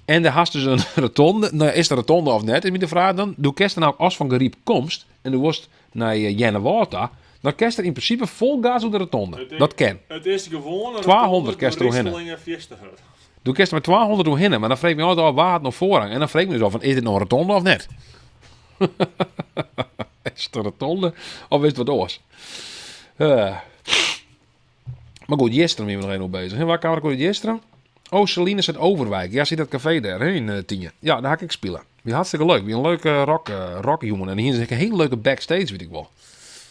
En daar haast dus een rotonde. Nou, is de rotonde of net? Is me de vraag dan. Doe kerst dan nou als van Gariep komst en doe worst naar Jennewater, dan kerst er in principe vol gas op de rotonde. Dat ken. Het is gewoon 200 kerst er doorheen. Doe kerst met 200 doorheen, maar dan vreeg ik me altijd al waar het nog voorrang. En dan vreeg ik me dus af van, is dit nog een rotonde of net? Is het een rotonde of is het wat oors? Maar goed, Jestrum zijn we nog even bezig. Waar kan ik over Jestrum? Oh, Celine zit Overwijk. Ja, zit dat café daar in Tienje. Ja, daar ga ik spelen. Wie hartstikke leuk. Wie een leuke rockjongen. En hier is een hele leuke backstage, weet ik wel.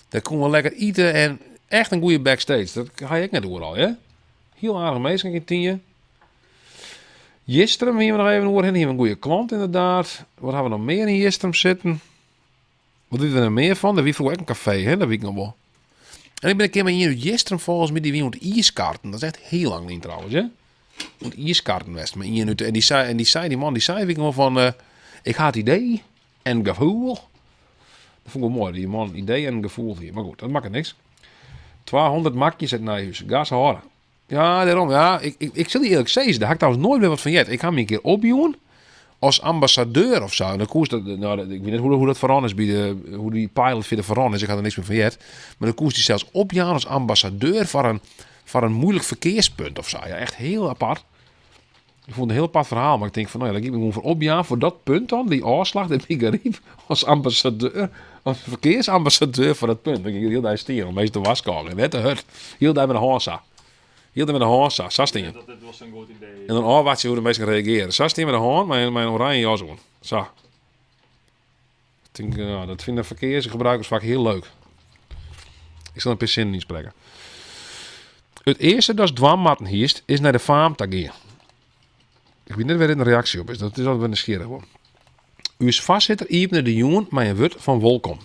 Daar kon we lekker eten en echt een goede backstage. Dat ga je ook net overal, hè? Heel aardig meestal in Tienje. Jestrum, hier we nog even over. Hier hebben we een goede klant inderdaad. Wat hebben we nog meer in Jestrum zitten? Wat doen we er meer van? Daar wie vroeg ook een café, hè? Dat weet ik nog wel. En ik ben een keer met hier in Jestrum volgens mij die wie moet ijskarten. Dat is echt heel lang niet trouwens, hè? Moet ijskarten west. Maar en die man die zei weet ik nog van, ik had idee en gevoel. Dat vond ik wel mooi, die man idee en gevoel hier. Maar goed, dat maakt niks. 200 makjes uit naar huis. Gas horen. Ja, daarom. Ja, ik zal die eerlijk zeggen, daar had ik trouwens nooit meer wat van jet. Ik ga me een keer opjoen als ambassadeur of zo. Dan koest dat, nou, ik weet niet hoe dat veranderd is, hoe die pilot voor de veranderd is. Ik had er niks meer van jet. Maar dan koest hij zelfs opjaan als ambassadeur voor een moeilijk verkeerspunt of zo. Ja, echt heel apart. Ik vond het een heel apart verhaal, maar ik denk van, nou ja, dan geef ik me voor opjaan voor dat punt dan, die oorslag, dat ik geriep als ambassadeur, als verkeersambassadeur voor dat punt. Dan ging ik heel daar stieren, om meestal te waskomen. Net te hut. Heel daar met een Hansa. Heel daar met een Hansa, sastingen. Dat was een goed idee. En dan afwacht je hoe de mensen reageren. Sastingen met een hand, mijn oranje jas aan. Zo. Ik denk, nou, dat vinden verkeersgebruikers vaak heel leuk. Ik zal een paar zinnen niet spreken. Het eerste dat dwammatten hiest, is naar de faam te gaan. Ik weet niet waar dit een reactie op is. Dat is altijd wel nieuwsgierig. Hoor. U is vastzitter Iepne de jongen met een wut van welkom.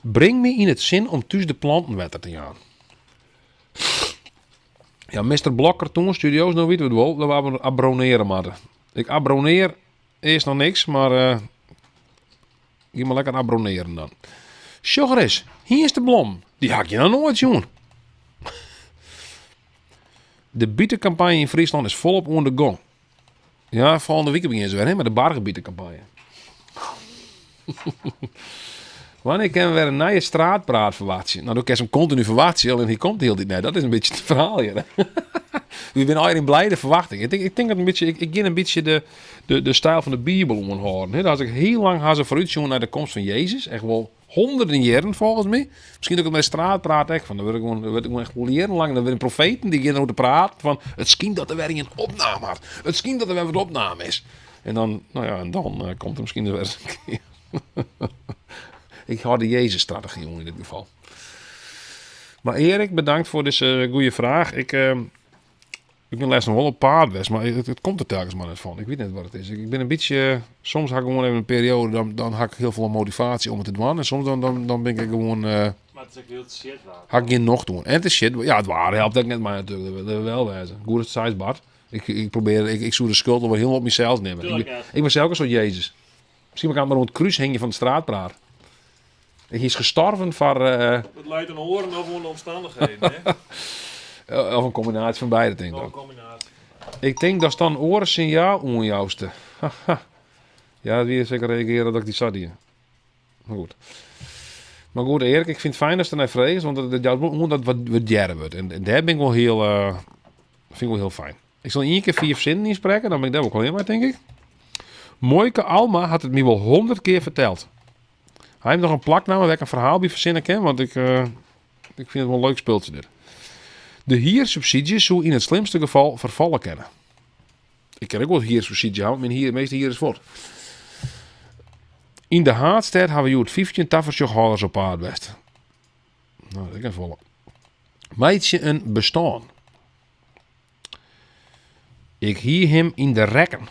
Breng me in het zin om thuis de plantenwetter te gaan. Ja, Mr. Blokker toen, studio's, nou weten we het wel. Dat we abonneren moeten. Ik abonneer eerst nog niks, maar... je moet lekker abonneren dan. Sjogger eens, hier is de blom. Die hak je nou nooit, jongen. De bietencampagne in Friesland is volop on the go. Ja, volgende week beginnen ze weer, hè, met de bargebietencampagne. Wanneer kunnen we weer een nieuwe straatpraat verwachten? Nou, dan kan je hem continu verwachten, alleen hier komt heel dit net. Dat is een beetje het verhaal hier. We zijn al in blijde verwachting. Ik denk dat een beetje, ik ging een beetje de stijl van de Bijbel omhouden. Als ik heel lang ze vooruit naar de komst van Jezus, echt wel honderden jaren volgens mij. Misschien ook met straatpraat echt van. Dan word ik gewoon echt leren lang. Dan weer een profeten die beginnen te praten van het schijnt dat er weer een opname had. Het schijnt dat er weer wat opname is. En dan, nou ja, en dan komt er misschien weer eens een keer. Ik had de Jezus-strategie in dit geval. Maar Erik, bedankt voor deze goede vraag. Ik ben les nog wel op paard, maar het komt er telkens maar net van. Ik weet niet wat het is. Ik ben een beetje... Soms heb ik gewoon even een periode, dan heb ik heel veel motivatie om het te doen. En soms dan ben ik gewoon... Maar het is ook heel shit waar. Ga ik geen nog doen. En het is shit. Ja, het waar helpt ook net maar natuurlijk. Dat wel wijzen. Goed het size Bart. Ik zoek de schuld wel heel op mezelf nemen. Ik ben zelf een soort Jezus. Misschien kan ik maar rond het kruis hingen van de straatpraat. Hij is gestorven voor... Het leidt een horen of onder omstandigheden, hè? Of een combinatie van beide, denk ik Wel ook. een combinatie. Ik denk dat is dan een orensignaal onjuiste. Ja, dat weer zeker reageren dat ik die zat hier. Maar goed, Erik, ik vind het fijn dat ze naar vrees, want dat wat jaren wordt. En daar ben ik wel heel, vind ik wel heel fijn. Ik zal 1 keer 4 zinnen inspreken, dan ben ik daar ook al helemaal, denk ik. Moike Alma had het me wel 100 keer verteld. Hij heeft nog een plaknaam waar ik een verhaal bij verzinnen kan, want ik vind het wel een leuk speeltje dit. De hiersubsidie zou in het slimste geval vervallen kennen. Ik ken ook wel hiersubsidie houden, maar meeste hier is voor. In de Haatstad hebben we 15 tafelsjochhouders op aardbest. Nou, dat kan volgen. Meidje een bestaan. Ik hier hem in de rekken.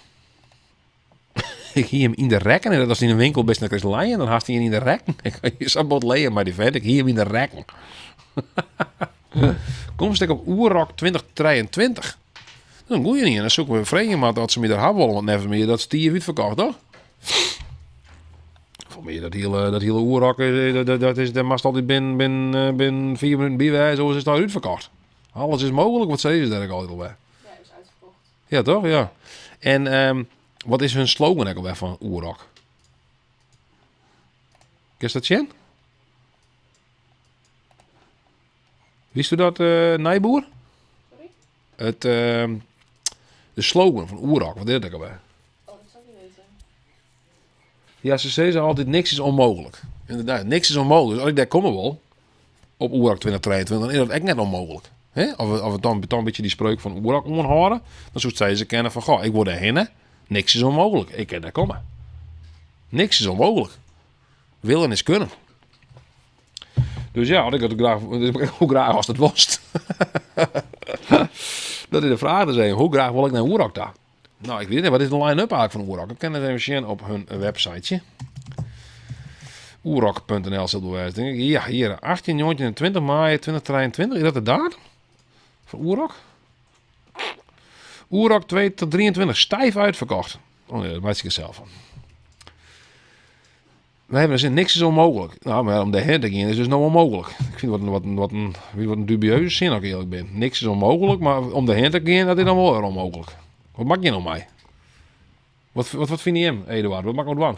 Ik hier hem in de rekken. En dat is in een winkel best een leien. Dan haast hij in de rekken. Je zou bot leien, maar die vent. Ik hier hem in de rekken. Komst ik op Oerok 2023. Dat is een goeie niet. En dan zoeken we een vreemde maar dat ze me daar hebben willen. Want never meer dat stier uitverkocht, toch? Voor mij dat hele Oerok, dat mag altijd binnen 4 minuten bijwijzen. Zo is het al uitverkocht. Alles is mogelijk. Wat zeggen ze daar altijd al bij? Ja, is uitverkocht. Ja, toch? Ja. En wat is hun slogan ook alweer van Oerok? Is dat zien? Wist u dat, Nijboer? Sorry? De slogan van Oerok, wat is dat ook alweer? Oh, dat zou ik niet weten. Ja, ze zeggen altijd niks is onmogelijk. Inderdaad, niks is onmogelijk. Dus als ik daar komen wil, op Oerok 2023, dan is dat echt net onmogelijk. Hè? Of we dan een beetje die spreuk van Oerok omhouden, dan zouden ze kennen van, goh, ik word erheen, hè? Niks is onmogelijk. Ik kan daar komen. Niks is onmogelijk. Willen is kunnen. Dus ja, ik had hoe graag als het was. Dat is de vraag te zeggen. Hoe graag wil ik naar Oerok daar? Nou, ik weet niet. Wat is de line-up eigenlijk van Oerok? Ik kan het even zien op hun websiteje. Oerok.nl zal het denk ik. Ja, hier. 18, 19 en 20 maart 2023. Is dat de datum? Van Oerok? Oerok 2 tot 23. Stijf uitverkocht. Oh nee, dat weet ik er zelf van. We hebben dus niks is onmogelijk. Nou, maar om de heen te gaan is dus nou onmogelijk. Ik vind wat een dubieuze zin, als ik eerlijk ben. Niks is onmogelijk, maar om de heen te gaan, dat is dan wel weer onmogelijk. Wat maak je nou mij? Wat vind je hem, Eduard? Wat maak je nou?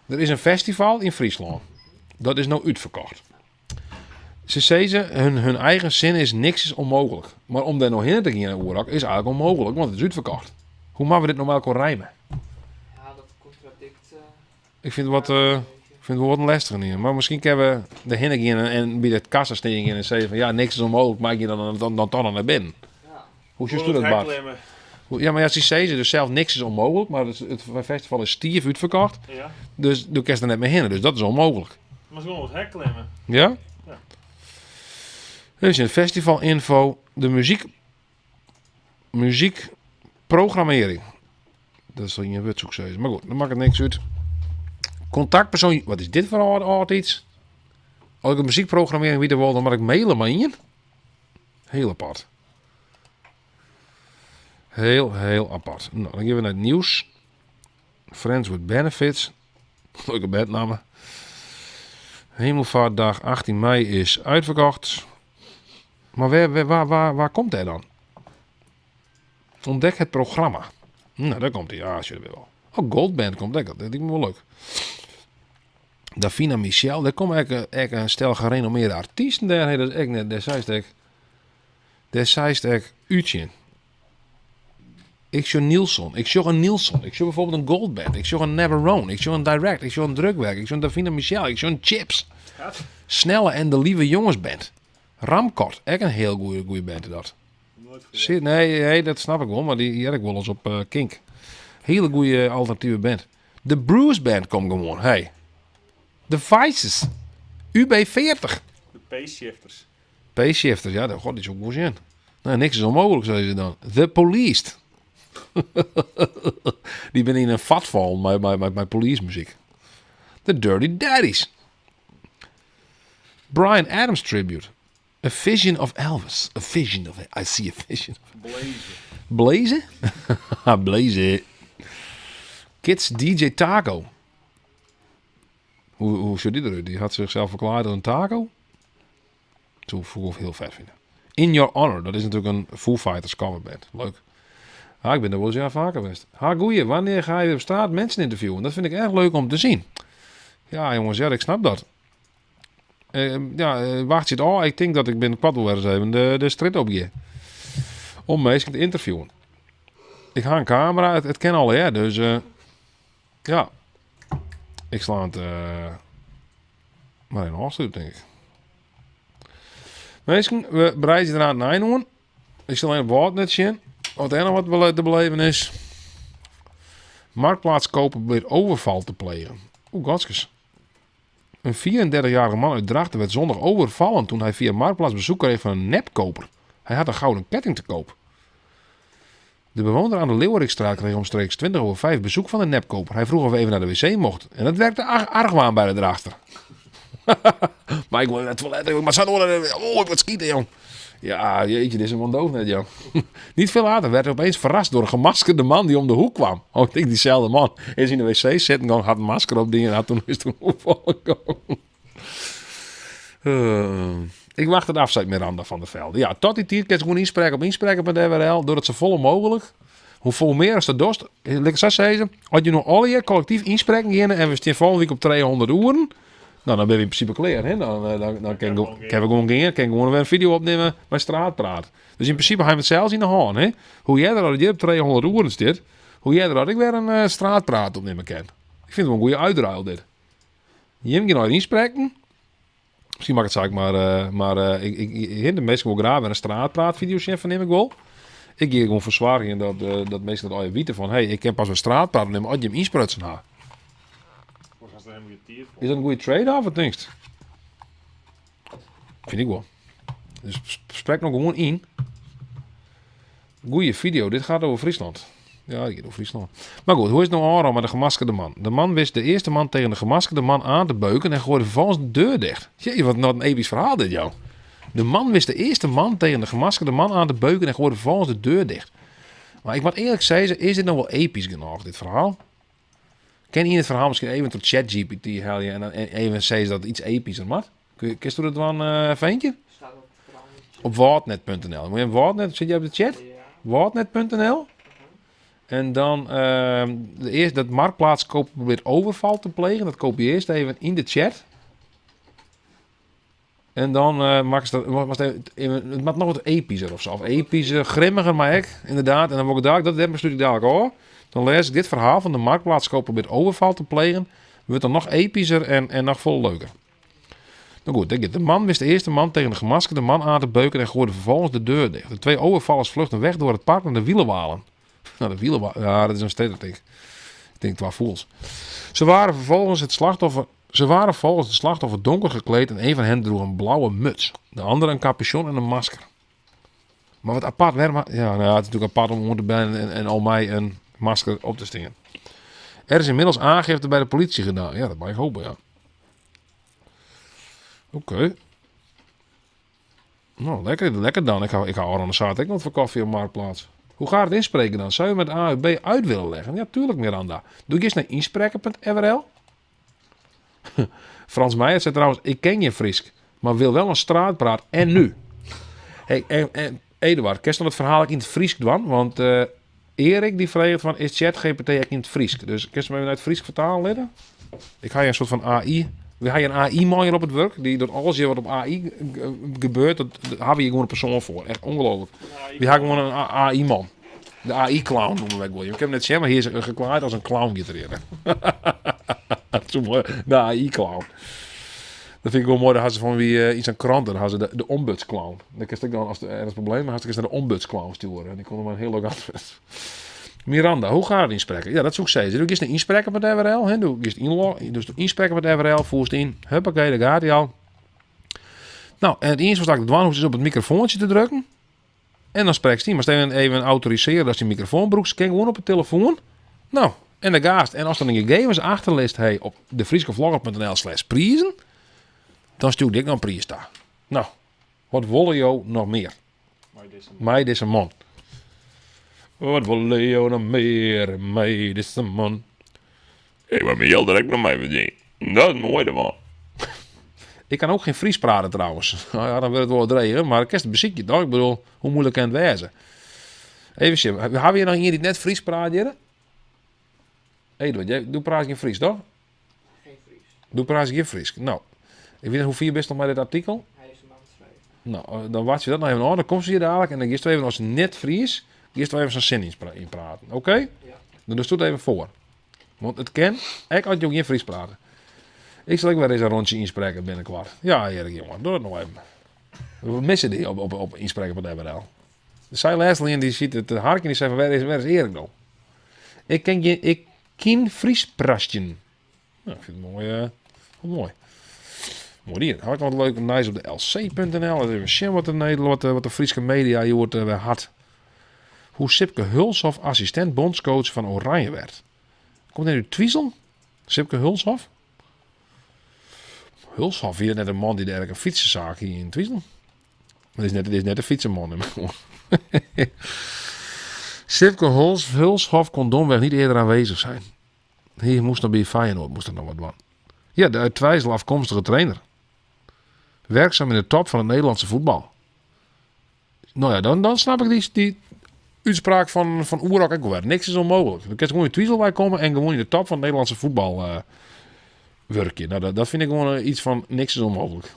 Er is een festival in Friesland. Dat is nou uitverkocht. Ze zeggen, hun eigen zin is niks is onmogelijk. Maar om daar nog heen te gaan naar Oerok is eigenlijk onmogelijk, want het is uitverkocht. Hoe maken we dit nou wel elkaar rijmen? Ja, dat contradict. Ik vind het wat een lastig hier. Maar misschien kunnen we de hinnik in en bij het kassasting in en zeggen van ja, niks is onmogelijk, maak je dan naar binnen. Ja. Hoe zus je dat, Bart? Ja, maar ja, ze zeggen dus zelf niks is onmogelijk, maar het festival is stief uitverkocht. Ja. Dus doe kerst er net mee heen, dus dat is onmogelijk. Maar ze gewoon wat hek klimmen. Ja? Ja. Dus een festivalinfo, de muziekprogrammering. Dat is dan je wetsucces. Maar goed, dan maakt het niks uit. Contactpersoon, wat is dit voor aard iets? Als ik een muziekprogrammering weer wil, dan mag ik mailen maar in. Heel apart. Heel apart. Nou, dan gaan we naar het nieuws. Friends with Benefits. Leuke bednamen. Hemelvaartdag 18 mei is uitverkocht. Maar waar komt hij dan? Ontdek het programma. Nou, daar komt hij. Ja, als je er wel. Oh, Goldband komt. Dat vind ik me wel leuk. Davina Michel. Daar komen echt een stel gerenommeerde artiesten daar. Hey, dat is echt net. Daar zei ik Uutje. Ik zoek Nielsen. Ik zoek een Nielsen. Ik zoek bijvoorbeeld een Goldband. Ik zoek een Neverone. Ik zoek een Direct. Ik zoek een Drukwerk. Ik zoek een Davina Michel. Ik zoek een Chips. Wat? Snelle en de Lieve Jongensband. Ramkort. Echt een heel goede band is dat. Nooit vergeten. Nee, dat snap ik wel. Maar die heb ik wel eens op Kink. Hele goede alternatieve band. De Bruce Band komt gewoon. Hey. De Vices. UB40. De P-shifters. P-shifters. Ja, god, die is ook goed in. Nou, niks is onmogelijk, zeggen ze dan. The Police. Die ben in een vat val met police muziek. The Dirty Daddies. Bryan Adams tribute. A Vision of Elvis. A Vision of... I see a vision of... Blazen. Blazen? Blazen. Kids DJ Taco. Hoe ziet die eruit? Die had zichzelf verklaard als een taco. Zo voel ik heel vet vinden. In Your Honor. Dat is natuurlijk een Foo Fighters coverband. Leuk. Ik ben er wel eens jaar vaker geweest. Goeie, wanneer ga je weer op straat mensen interviewen? Dat vind ik erg leuk om te zien. Ja, jongens, ja, ik snap dat. Wacht je het al? Ik denk dat ik binnen kwart wel eens even de street op ga. Om mensen te interviewen. Ik ga een camera, het ken al, hè. Dus, ja. Ik sla het maar in afsluit, denk ik. Mensen, we bereiden eraan naar doen. Ik zal even wat net zien. Wat er nog wat te beleven is. Marktplaats kopen weer overval te plegen. Godskes. Een 34-jarige man uit Drachten werd zondag overvallen toen hij via Marktplaats bezoek kreeg van een nepkoper. Hij had een gouden ketting te koop. De bewoner aan de Leeuwerikstraat kreeg omstreeks 5:20 bezoek van de nepkoper. Hij vroeg of hij even naar de wc mocht. En dat werkte argwaan bij de draagster. Maar ik wil het toilet. Maar ik wat schieten, jong. Ja, jeetje, dit is een man doof net, jong. Niet veel later werd hij opeens verrast door een gemaskerde man die om de hoek kwam. Oh, ik denk diezelfde man. Is in de wc zitten, had een masker op die en had toen overvallen gekomen. Ik wacht het afzet Miranda van der Velde. Ja, tot die tijd kan ze gewoon inspreken op inspreken.nl. Door het zo vol mogelijk. Hoe vol meer is de dorst. Lekker zo zeggen. Als je nog alle jaar collectief inspreken gaan en we staan volgende week op 200 uren. Nou, dan ben je in principe klaar. Hè? Dan kan we gewoon weer een video opnemen bij straatpraat. Dus in principe gaan we het zelfs in de hand. Hè? Hoe jij er al op 200 uren zit. Hoe jij er al ik weer een straatpraat opnemen kan. Ik vind het wel een goede uitruil dit. Je moet nou inspreken. Misschien mag ik het zeggen, maar ik de meesten wel graag een straatpraatvideo's van neem ik wel. Ik geef gewoon verzwaringen dat mensen dat al je weten van, hey, ik kan pas een straatpraat nemen als je hem insprutsen haar. Is dat een goede trade-off, wat denk je? Vind ik wel. Dus spreek nog gewoon in. Goeie video, dit gaat over Friesland. Ja, dit gaat over Friesland. Maar goed, hoe is het nou allemaal met de gemaskerde man? De man wist de eerste man tegen de gemaskerde man aan te beuken en gooide vervolgens de deur dicht. Jee, wat nou een episch verhaal dit, jou. De man wist de eerste man tegen de gemaskerde man aan te beuken en gooide vervolgens de deur dicht. Maar ik moet eerlijk zeggen, is dit nou wel episch genoeg, dit verhaal? Ken je het verhaal misschien even tot ChatGPT haal je en dan even zeggen dat het iets epischer maakt? Kist u dat dan veentje? Staat op het verhaal. Op woordnet.nl. Moet je een woordnet, zit je op de chat? Ja. Woordnet.nl. En dan eerst dat marktplaats probeert overval te plegen. Dat koop je eerst even in de chat. En dan maak ze dat. Het maakt nog wat epischer of zo. Of epischer, grimmiger, maar ik inderdaad. En dan word ik dadelijk, dat besluit ik dadelijk hoor. Dan lees ik dit verhaal van de marktplaats probeert overval te plegen. Wordt dan nog epischer en nog veel leuker. Nou goed, de man wist de eerste man tegen de gemaskerde man aan te beuken en gooide vervolgens de deur dicht. De twee overvallers vluchtten weg door het park naar de wielenwalen. Nou, de wielenwalen, ja, dat is een stedelijk. Ik denk 12 voels. Ze waren volgens het slachtoffer donker gekleed en een van hen droeg een blauwe muts. De andere een capuchon en een masker. Maar wat apart werd, het is natuurlijk apart om moeten bij en al mij een masker op te stingen. Er is inmiddels aangifte bij de politie gedaan. Ja, dat mag ik hopen, ja. Oké. Nou, lekker dan. Ik ga aan de zaterdag nog voor koffie op Marktplaats. Hoe gaat het inspreken dan? Zou je met A en B uit willen leggen? Ja, tuurlijk Miranda. Doe je eens naar inspreken.nl. Frans Meijer zei trouwens, ik ken je Friesk, maar wil wel een straatpraat en nu. Hey, en Eduard, kerst dan het verhaal ik in het Friesk doen? Want Erik die vraagt van, is ChatGPT ook in het Friesk? Dus kerst me even uit het Friesk vertalen leden? Ik ga je een soort van AI... We hebben een AI-maier op het werk, die doet alles wat op AI gebeurt, dat hebben we hier gewoon een persoon voor. Echt ongelooflijk. Die hebben gewoon een AI-man. De AI-clown noemen wij wel. Ik heb net gezegd, maar hier is geklaard als een clown gitareren. Dat is zo mooi. De AI-clown. Dat vind ik wel mooi. Dan hadden ze van wie iets aan kranten. Dan hadden ze de ombudsclown. Dan kan ik dan, als er een probleem is, dan naar de ombudsclown sturen. En die kon maar een heel leuk antwoord. Miranda, hoe gaat het inspreken? Ja, dat zoek ze. Doe ik eens een inspreker met RL. Hè? Doe ik eens inloggen. Dus de inspreker met RL. Voerst in. Huppakee, daar gaat hij al. Nou, en het eerste wat ik doe, is op het microfoontje te drukken. En dan spreekt hij. Maar even autoriseren dat je microfoon broekt. Kijk gewoon op het telefoon. Nou, en de gaast. En als dan een gegevens achterlist hij op de frieskevlogger.nl/prijzen, dan stuur ik nog een prijs daar. Nou, wat willen jou nog meer? Mij deze man. Wat willen jou nog meer? Mij deze man. Ik wil me heel direct nog mee verdienen. Dat is mooi ervan. Ik kan ook geen Fries praten trouwens. Nou ja, dan wordt het wel dreigend. Maar ik kan het beziekje toch? Ik bedoel, hoe moeilijk kan het wezen? Even zien. Hebben we hier nog iemand die net Fries praat, Jere? Eduard, jij doe praat geen Fries, toch? Geen Fries. Doe praat geen Fries. Nou, ik weet niet hoe vier best nog met dit artikel. Hij is een man schrijven. Nou, dan wacht je dat nog even aan. Dan komt ze hier dadelijk. En dan gist we even als net Fries. Gist we even zijn zin in praten. Oké? Ja. Dan doe je het even voor. Want het kan. Ik had je ook geen Fries praten. Ik zal ook wel eens een rondje inspreken binnenkort. Ja, Erik, jongen. Doe het nog even. We missen die op inspreken met MRL. De Sai Leslie die ziet het harken die zei van waar is Erik nou? Ik ken Fries prastjen. Nou, ik vind het mooi. Mooi. Mooi hier. Houdt wat leuk en nice op de lc.nl. Even zien wat de Friese media hier wordt had. Hoe Sipke Hulshoff assistent bondscoach van Oranje werd. Komt hij nu Twiesel? Sipke Hulshoff? Hulshoff hier net een man die eigenlijk een fietsenzaak hier in Twiesel. Maar dit is net een fietsenman. Sipke Hulshoff kon domweg niet eerder aanwezig zijn. Hier moest nog bij Feyenoord moest er nog wat van. Ja, de uit Twijsel afkomstige trainer. Werkzaam in de top van het Nederlandse voetbal. Nou ja, dan snap ik die uitspraak van Oerak ook wel. Niks is onmogelijk. Dan kan je gewoon in Twiesel bij komen en gewoon in de top van het Nederlandse voetbal werken. Nou, dat vind ik gewoon iets van niks is onmogelijk.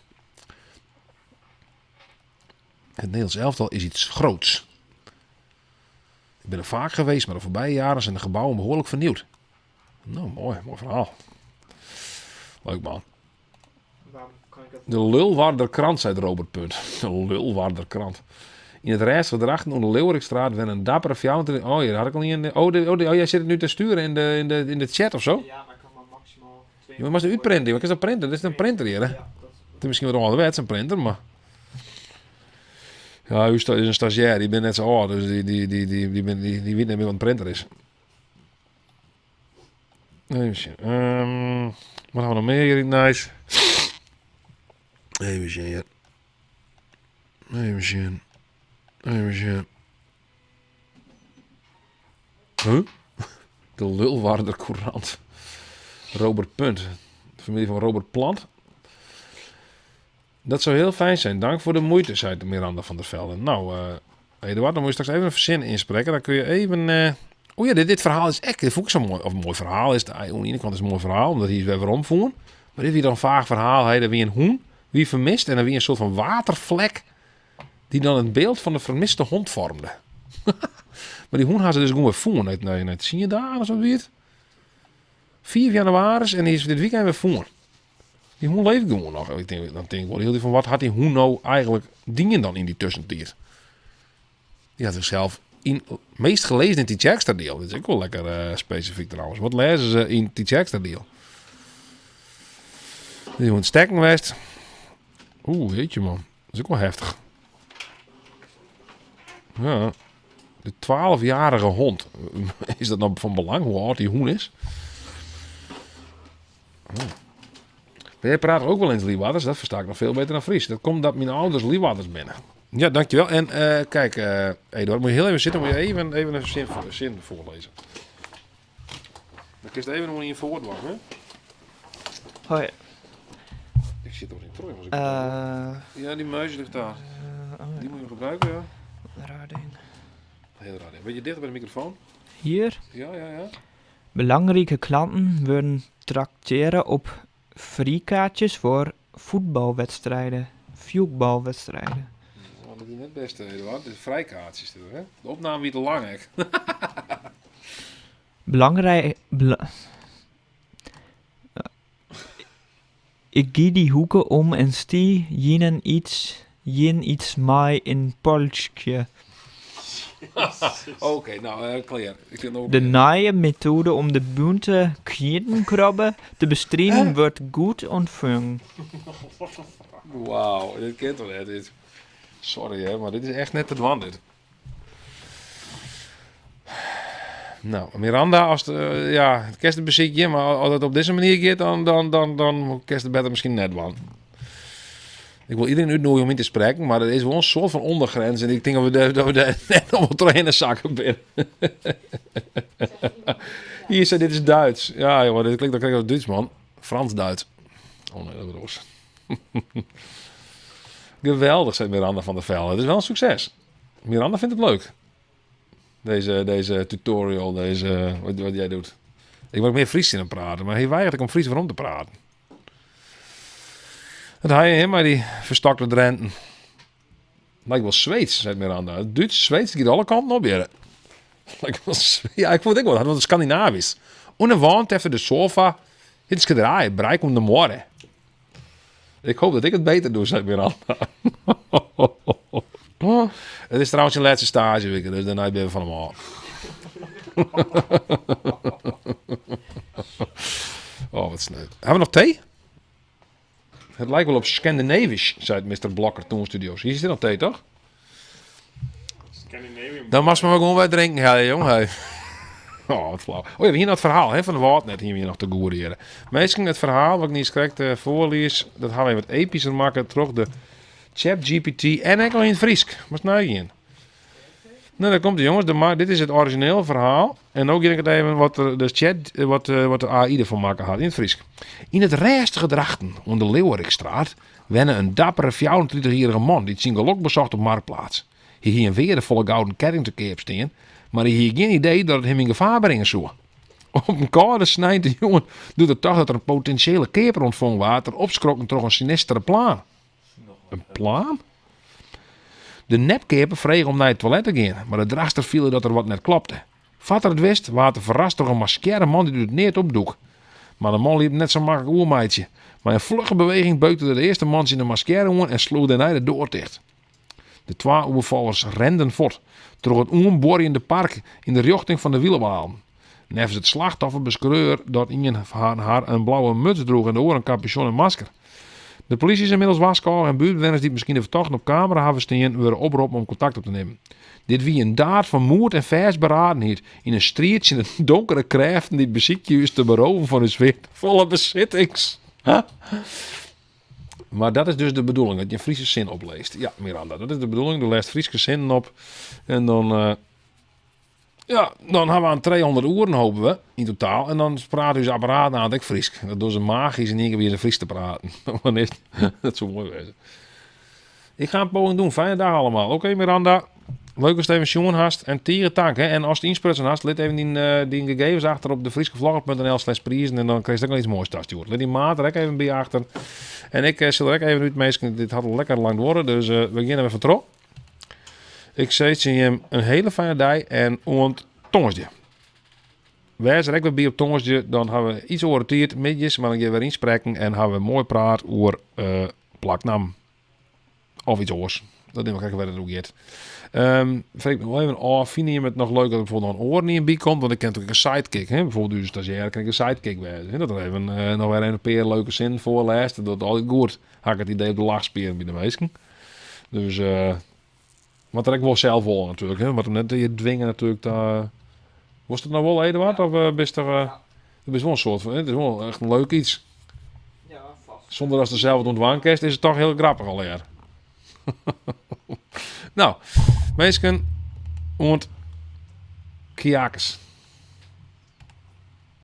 Het Nederlands elftal is iets groots. Ik ben er vaak geweest, maar de voorbije jaren zijn de gebouwen behoorlijk vernieuwd. Nou, mooi verhaal. Leuk man. Waarom kan ik dat De Lulwaarderkrant, zei Robert Punt. De Lulwaarderkrant. In het reisgedrag erachter onder de Leeuwerikstraat werden een dappere fjouwer. Oh, hier had ik al niet in de... Oh, jij zit het nu te sturen in de chat of zo? Ja, maar ik kan maar maximaal 2. Je moet het uitprinten. Wat is dat printen? Dit is een printer hier, hè? Ja, dat Het is misschien wat onderwijs een printer, maar... Ja, u is een stagiair, die bent net zo oud, dus die weet niet meer wat een printer is. Even zien. Wat hebben we nog meer hier? Nice. Even zien hier. Even zien. Huh? De Lulwaarder Courant. Robert Punt. De familie van Robert Plant. Dat zou heel fijn zijn. Dank voor de moeite, zei de Miranda van der Velde. Nou, Eduard, dan moet je straks even een verzin inspreken. Dan kun je even... Oh ja, dit verhaal is echt... Dit vond ik zo mooi. Of een mooi verhaal is... Aan de ene kant is het een mooi verhaal, omdat hij weer omvoeren. Maar dit is weer een vaag verhaal. Hij wie een hoen, wie vermist. En dan wie een soort van watervlek... die dan het beeld van de vermiste hond vormde. Maar die hoen had ze dus gewoon weer voeren. Net zie je daar, of zo weer. 4 januari en die is dit weekend weer voeren. Die hoen leeft gewoon nog. Dan denk ik wel heel van wat had die hoen nou eigenlijk dingen dan in die tussentijd? Die had zichzelf meest gelezen in die Jackster deel. Dat is ook wel lekker specifiek trouwens. Wat lezen ze in die Jackster deel? Die hoen stekken west. Weet je man. Dat is ook wel heftig. Ja. De 12-jarige hond. Is dat nou van belang hoe oud die hoen is? Jij praat ook wel eens Liewaters, dat versta ik nog veel beter dan Fries. Dat komt dat mijn ouders Liewaters binnen. Ja, dankjewel. En kijk, Eduard, moet je heel even zitten, moet je even een zin voorlezen. Dan kun je het even nog niet in voortwachten, hè? Oh ja. zit er niet terug. Als ik Eh, ja, die muis ligt daar. oh, Die moet je gebruiken, ja. raar ding. Heel raar. Ben je dichter bij de microfoon? Hier. Ja, ja, ja. Belangrijke klanten willen trakteren op friekaartjes voor voetbalwedstrijden, voetbalwedstrijden. Nou, dat is net het beste, Eduard. Dit is vrijkaartjes, dit, hè? De opname wie te lang, hè? Belangrijk. Ik gie die hoeken om en stie jen iets mij in polskje. Oké, nou, klaar. Ik vind het ook De nieuwe methode om de bunte kietenkrabben te bestrijden wordt goed ontvangen. Wauw, dit kent toch net, dit. Sorry, hè, maar dit is echt net te dwan, dit. Nou, Miranda, als het, ja, het kerst een beziekje, maar als het op deze manier gaat, dan kerst het beter misschien net wan. Ik wil iedereen uitnodigen om in te spreken, maar er is wel een soort van ondergrens en ik denk dat we daar net allemaal trainen zakken binnen. Hier zei dit is Duits. Ja, joh, dit klinkt als Duits, man. Frans-Duits. Oh nee, dat was geweldig, zei Miranda van der Velde. Het is wel een succes. Miranda vindt het leuk. Deze tutorial, wat jij doet. Ik wil meer Fries in hem praten, maar hij weigert om Fries waarom te praten. Het hij hem maar die verstokte Drenten. Lijkt wel Zweeds, zei Miranda. Het Duits, Zweeds, die gaat alle kanten op weer. Lijkt wel ja, ik vond het ook wel, het was Scandinavisch. En een wand even de sofa. Het is gedraaid, bereik om de morgen. Ik hoop dat ik het beter doe, zei Miranda. Het is trouwens je laatste stage, Wikke, dus daarna ben je van hem af. Oh, wat sneu. Hebben we nog thee? Het lijkt wel op Scandinavisch, zei Mr. Blokker toen Studios. Hier zit nog thee, toch? Scandinavium. Dan mag ze maar gewoon bij drinken, ja, jongen. Hey. Oh, wat flauw. Oh ja, we hebben hier nog het verhaal hè, van de woord net hier nog te goederen. Meestal het verhaal, wat ik niet correct voorlees, dat gaan we wat epischer maken. Terug de ChatGPT en enkel in het Fries. Maar snel in. Nou, daar komt de jongens. Dit is het origineel verhaal. En ook ik het even wat de chat, wat de AI ervan maken had in het Fries. In het rijstige drachten onder de Leeuwerikstraat wennen een dappere 34-jarige man die zijn geluk bezocht op Marktplaats. Hij hier een weerdevolle gouden ketting te keep staan, maar hij heeft geen idee dat het hem in gevaar brengen zou. Op een koude snijdt de jongen doet het toch dat er een potentiële keper ontvangen wordt, er opschrokken door een sinistere plan. Een plan? De nepkeper vreeg om naar het toilet te gaan, maar de draagster viel dat er wat net klopte. Vatter het wist, werd verrast door een maskeerde man die het neer opdoek. Maar de man liep net zo makkelijk oermeidje. Maar in vlugge beweging beukte de eerste man in de maskeerde om en sloeg daarna de deur dicht. De twee overvallers renden voort, door het onborjende park in de richting van de wielenbaan. Nevens het slachtoffer beschreeuwde dat iemand van haar een blauwe muts droeg en de oren een capuchon en masker. De politie is inmiddels waskal en buurtbewoners die misschien de verdachten op camera hebben staan, worden oproepen om contact op te nemen. Dit wie een daad van moord en versberadenheid in een strietje in een donkere krachten die beziekje is te beroven van hun zweetvolle bezittings. Huh? Maar dat is dus de bedoeling, dat je een Friese zin opleest. Ja, Miranda, dat is de bedoeling. Je leest Friese zinnen op en dan... Ja, dan hebben we aan 200 uren, hopen we, in totaal. En dan praten ze apparaat aan het Fries. Dat doen ze magisch en één keer weer ze Fries te praten. Dat zou mooi wezen. Ik ga een poging doen. Fijne dag allemaal. Oké, Miranda. Leuk als je even jongen hast. En tieren dank. Hè. En als je insprutsen hast, let even die gegevens achter op de frieskevlogger.nl/prijzen. En dan krijg je ook wel iets moois thuis. Let die maat er ook even bij achter. En ik zal er ook even uitmeesken. Dit had al lekker lang worden. Dus we beginnen even vertrok. Ik zeg je een hele fijne dag en ontongensje. Wees er ook weer bij op tongensje, dan hebben we iets over de tijd, midjes, maar dan gaan we weer inspreken en hebben we mooi praat over plaknaam. Of iets oors. Dat neem ik kijken waar het ook gaat. Vreemd me wel even af, vind je het nog leuk dat er bijvoorbeeld nog een oor niet in bij komt, want ik ken natuurlijk een sidekick. Hè? Bijvoorbeeld dus stagiair kan ik een sidekick wezen. Dat er even nog weer een paar leuke zin voorleest. Dat altijd goed. Had ik het idee op de lach spelen bij de meesten. Dus... Want dat ik wel zelf wel natuurlijk, hè. Maar net je dwingen natuurlijk. Was het nou wel Eduard? Of bist er... Het is wel een soort van... Het is wel echt een leuk iets. Ja, vast. Zonder dat ze zelf het ontwankest is het toch heel grappig alweer. Nou, meesken ont kiakers.